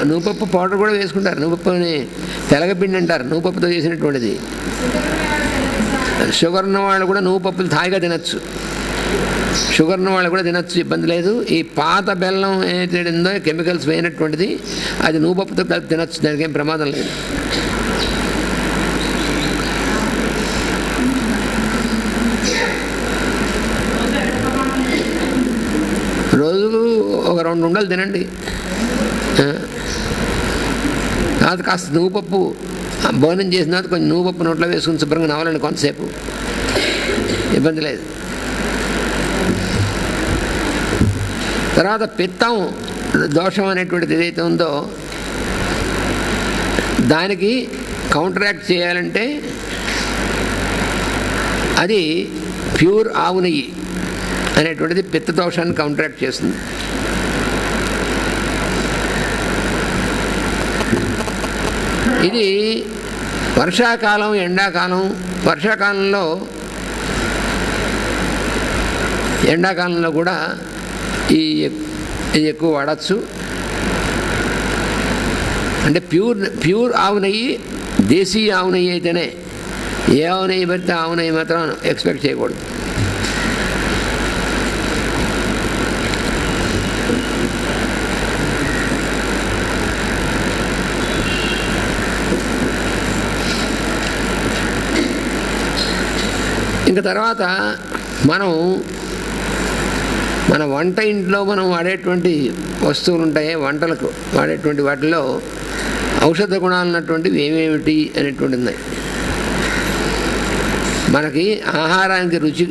నువ్వుపప్పు పౌడర్ కూడా వేసుకుంటారు. నువ్వుపప్పుని తెలగపిండి అంటారు, నువ్వుపప్పుతో చేసినటువంటిది. షుగర్ ఉన్న వాళ్ళు కూడా నువ్వుపప్పులు హాయిగా తినచ్చు. షుగర్ ఉన్న వాళ్ళు కూడా తినచ్చు, ఇబ్బంది లేదు. ఈ పాత బెల్లం ఏదైతే ఉందో కెమికల్స్ వేయనటువంటిది అది నువ్వుపప్పుతో కలిపి తినచ్చు, దానికి ఏం ప్రమాదం లేదు. రోజుకు ఒక 2 ఉండలు తినండి. తర్వాత కాస్త నువ్వుపప్పు భోజనం చేసిన తర్వాత కొంచెం నువ్వుపప్పు నోట్లో వేసుకుని శుభ్రంగా నవ్వాలండి కొంతసేపు, ఇబ్బంది లేదు. తర్వాత పిత్తం దోషం అనేటువంటిది ఏదైతే ఉందో దానికి కౌంటరాక్ట్ చేయాలంటే అది ప్యూర్ ఆవు నెయ్యి అనేటువంటిది పిత్త దోషాన్ని కౌంటరాక్ట్ చేస్తుంది. ఇది వర్షాకాలం, ఎండాకాలం. ఎండాకాలంలో కూడా ఇది ఎక్కువ వాడచ్చు. అంటే ప్యూర్ ఆవు నెయ్యి, దేశీయ ఆవు నెయ్యి అయితేనే. ఏ ఆవు నెయ్యి పెడితే ఆవు నెయ్యి మాత్రం ఎక్స్పెక్ట్ చేయకూడదు. ఇంకా తర్వాత మన వంట ఇంట్లో మనం వాడేటువంటి వస్తువులు ఉంటాయి, వంటలకు వాడేటువంటి వాటిలో ఔషధ గుణాలు ఉన్నటువంటివి ఏమేమిటి అనేటువంటి ఉన్నాయి. మనకి ఆహారానికి రుచి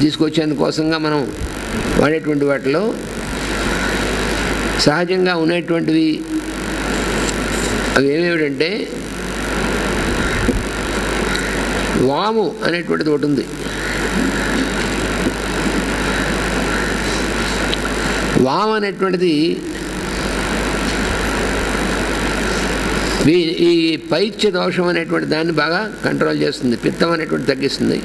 తీసుకొచ్చేందుకోసంగా మనం వాడేటువంటి వాటిలో సహజంగా ఉండేటువంటివి అవి ఏమేమిటంటే వాము అనేటువంటిది ఒకటి ఉంది. వాము అనేటువంటిది ఈ పైత్య దోషం అనేటువంటి దాన్ని బాగా కంట్రోల్ చేస్తుంది, పిత్తం అనేటువంటి తగ్గిస్తుంది.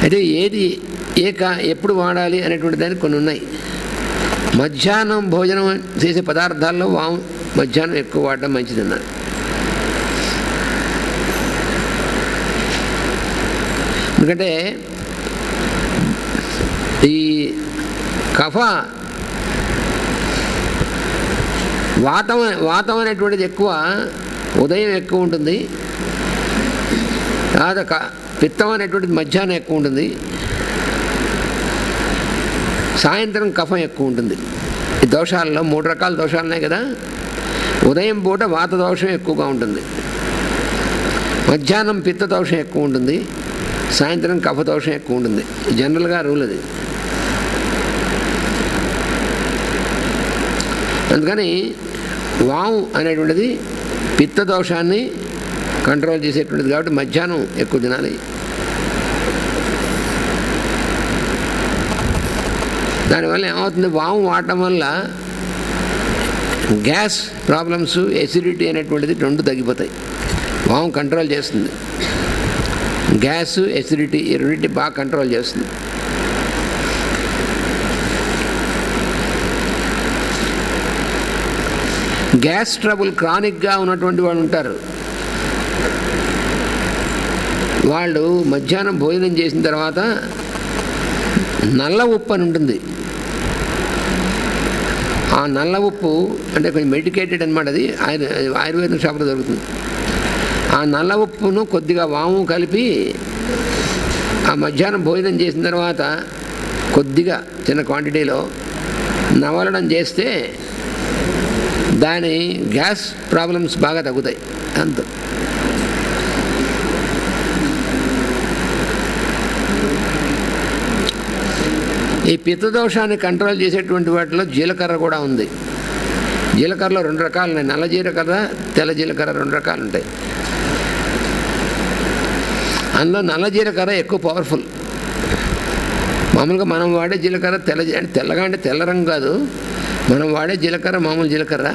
అయితే ఏది ఎప్పుడు వాడాలి అనేటువంటి దానికి కొన్ని ఉన్నాయి. మధ్యాహ్నం భోజనం చేసే పదార్థాల్లో వాము మధ్యాహ్నం ఎక్కువ వాడడం మంచిదన్నారు. ఎందుకంటే ఈ కఫ వాతం అనేటువంటిది ఎక్కువ ఉదయం ఎక్కువ ఉంటుంది, తర్వాత పిత్తం అనేటువంటిది మధ్యాహ్నం ఎక్కువ ఉంటుంది, సాయంత్రం కఫం ఎక్కువ ఉంటుంది. ఈ దోషాల్లో 3 రకాల దోషాలు ఉన్నాయి కదా. ఉదయం పూట వాత దోషం ఎక్కువగా ఉంటుంది, మధ్యాహ్నం పిత్త దోషం ఎక్కువ ఉంటుంది, సాయంత్రం కఫ దోషం ఎక్కువ ఉంటుంది. జనరల్గా రూల్ అది. అందుకని వాము అనేటువంటిది పిత్త దోషాన్ని కంట్రోల్ చేసేటువంటిది కాబట్టి మధ్యాహ్నం ఎక్కువ తినాలి. దానివల్ల ఏమవుతుంది, వాము వాడటం వల్ల గ్యాస్ ప్రాబ్లమ్స్, ఎసిడిటీ అనేటువంటిది 2 తగ్గిపోతాయి. వాము కంట్రోల్ చేస్తుంది. గ్యాస్, ఎసిడిటీ ఈ రెండింటి బాగా కంట్రోల్ చేస్తుంది. గ్యాస్ ట్రబుల్ క్రానిక్గా ఉన్నటువంటి వాళ్ళు ఉంటారు. వాళ్ళు మధ్యాహ్నం భోజనం చేసిన తర్వాత నల్ల ఉప్పు అని ఉంటుంది. ఆ నల్ల ఉప్పు అంటే కొంచెం మెడికేటెడ్ అనమాట. అది ఆయుర్వేదం షాపులో దొరుకుతుంది. ఆ నల్ల ఉప్పును కొద్దిగా వాము కలిపి ఆ మధ్యాహ్నం భోజనం చేసిన తర్వాత కొద్దిగా చిన్న క్వాంటిటీలో నవలడం చేస్తే దాని గ్యాస్ ప్రాబ్లమ్స్ బాగా తగ్గుతాయి. అంత ఈ పిత్తదోషాన్ని కంట్రోల్ చేసేటువంటి వాటిలో జీలకర్ర కూడా ఉంది. జీలకర్రలో 2 రకాలు ఉన్నాయి. నల్ల జీలకర్ర, తెల్ల జీలకర్ర 2 రకాలు ఉంటాయి. అందులో నల్ల జీలకర్ర ఎక్కువ పవర్ఫుల్. మామూలుగా మనం వాడే జీలకర్ర తెల్లగా అంటే తెల్ల రంగు కాదు. మనం వాడే జీలకర్ర మామూలు జీలకర్ర,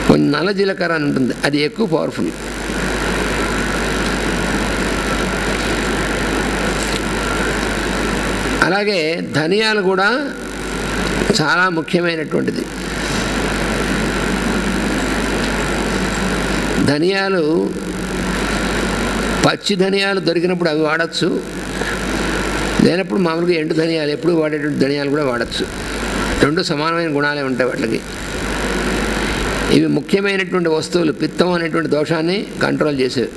కొంచెం నల్ల జీలకర్ర అని ఉంటుంది, అది ఎక్కువ పవర్ఫుల్. అలాగే ధనియాలు కూడా చాలా ముఖ్యమైనటువంటిది. ధనియాలు పచ్చి ధనియాలు దొరికినప్పుడు అవి వాడచ్చు, లేనప్పుడు మామూలుగా ఎండు ధనియాలు ఎప్పుడు వాడేటువంటి ధనియాలు కూడా వాడచ్చు. 2 సమానమైన గుణాలే ఉంటాయి వాటికి. ఇవి ముఖ్యమైనటువంటి వస్తువులు, పిత్తం అనేటువంటి దోషాన్ని కంట్రోల్ చేసేవి.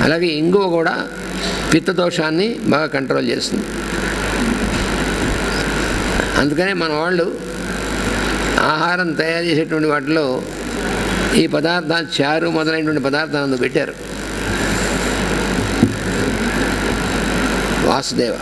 అలాగే ఇంగువ కూడా పిత్త దోషాన్ని బాగా కంట్రోల్ చేస్తుంది. అందుకనే మన వాళ్ళు ఆహారం తయారు చేసేటువంటి వాటిలో ఈ పదార్థాలు, చారు మొదలైనటువంటి పదార్థాలను పెట్టారు. వాసుదేవ.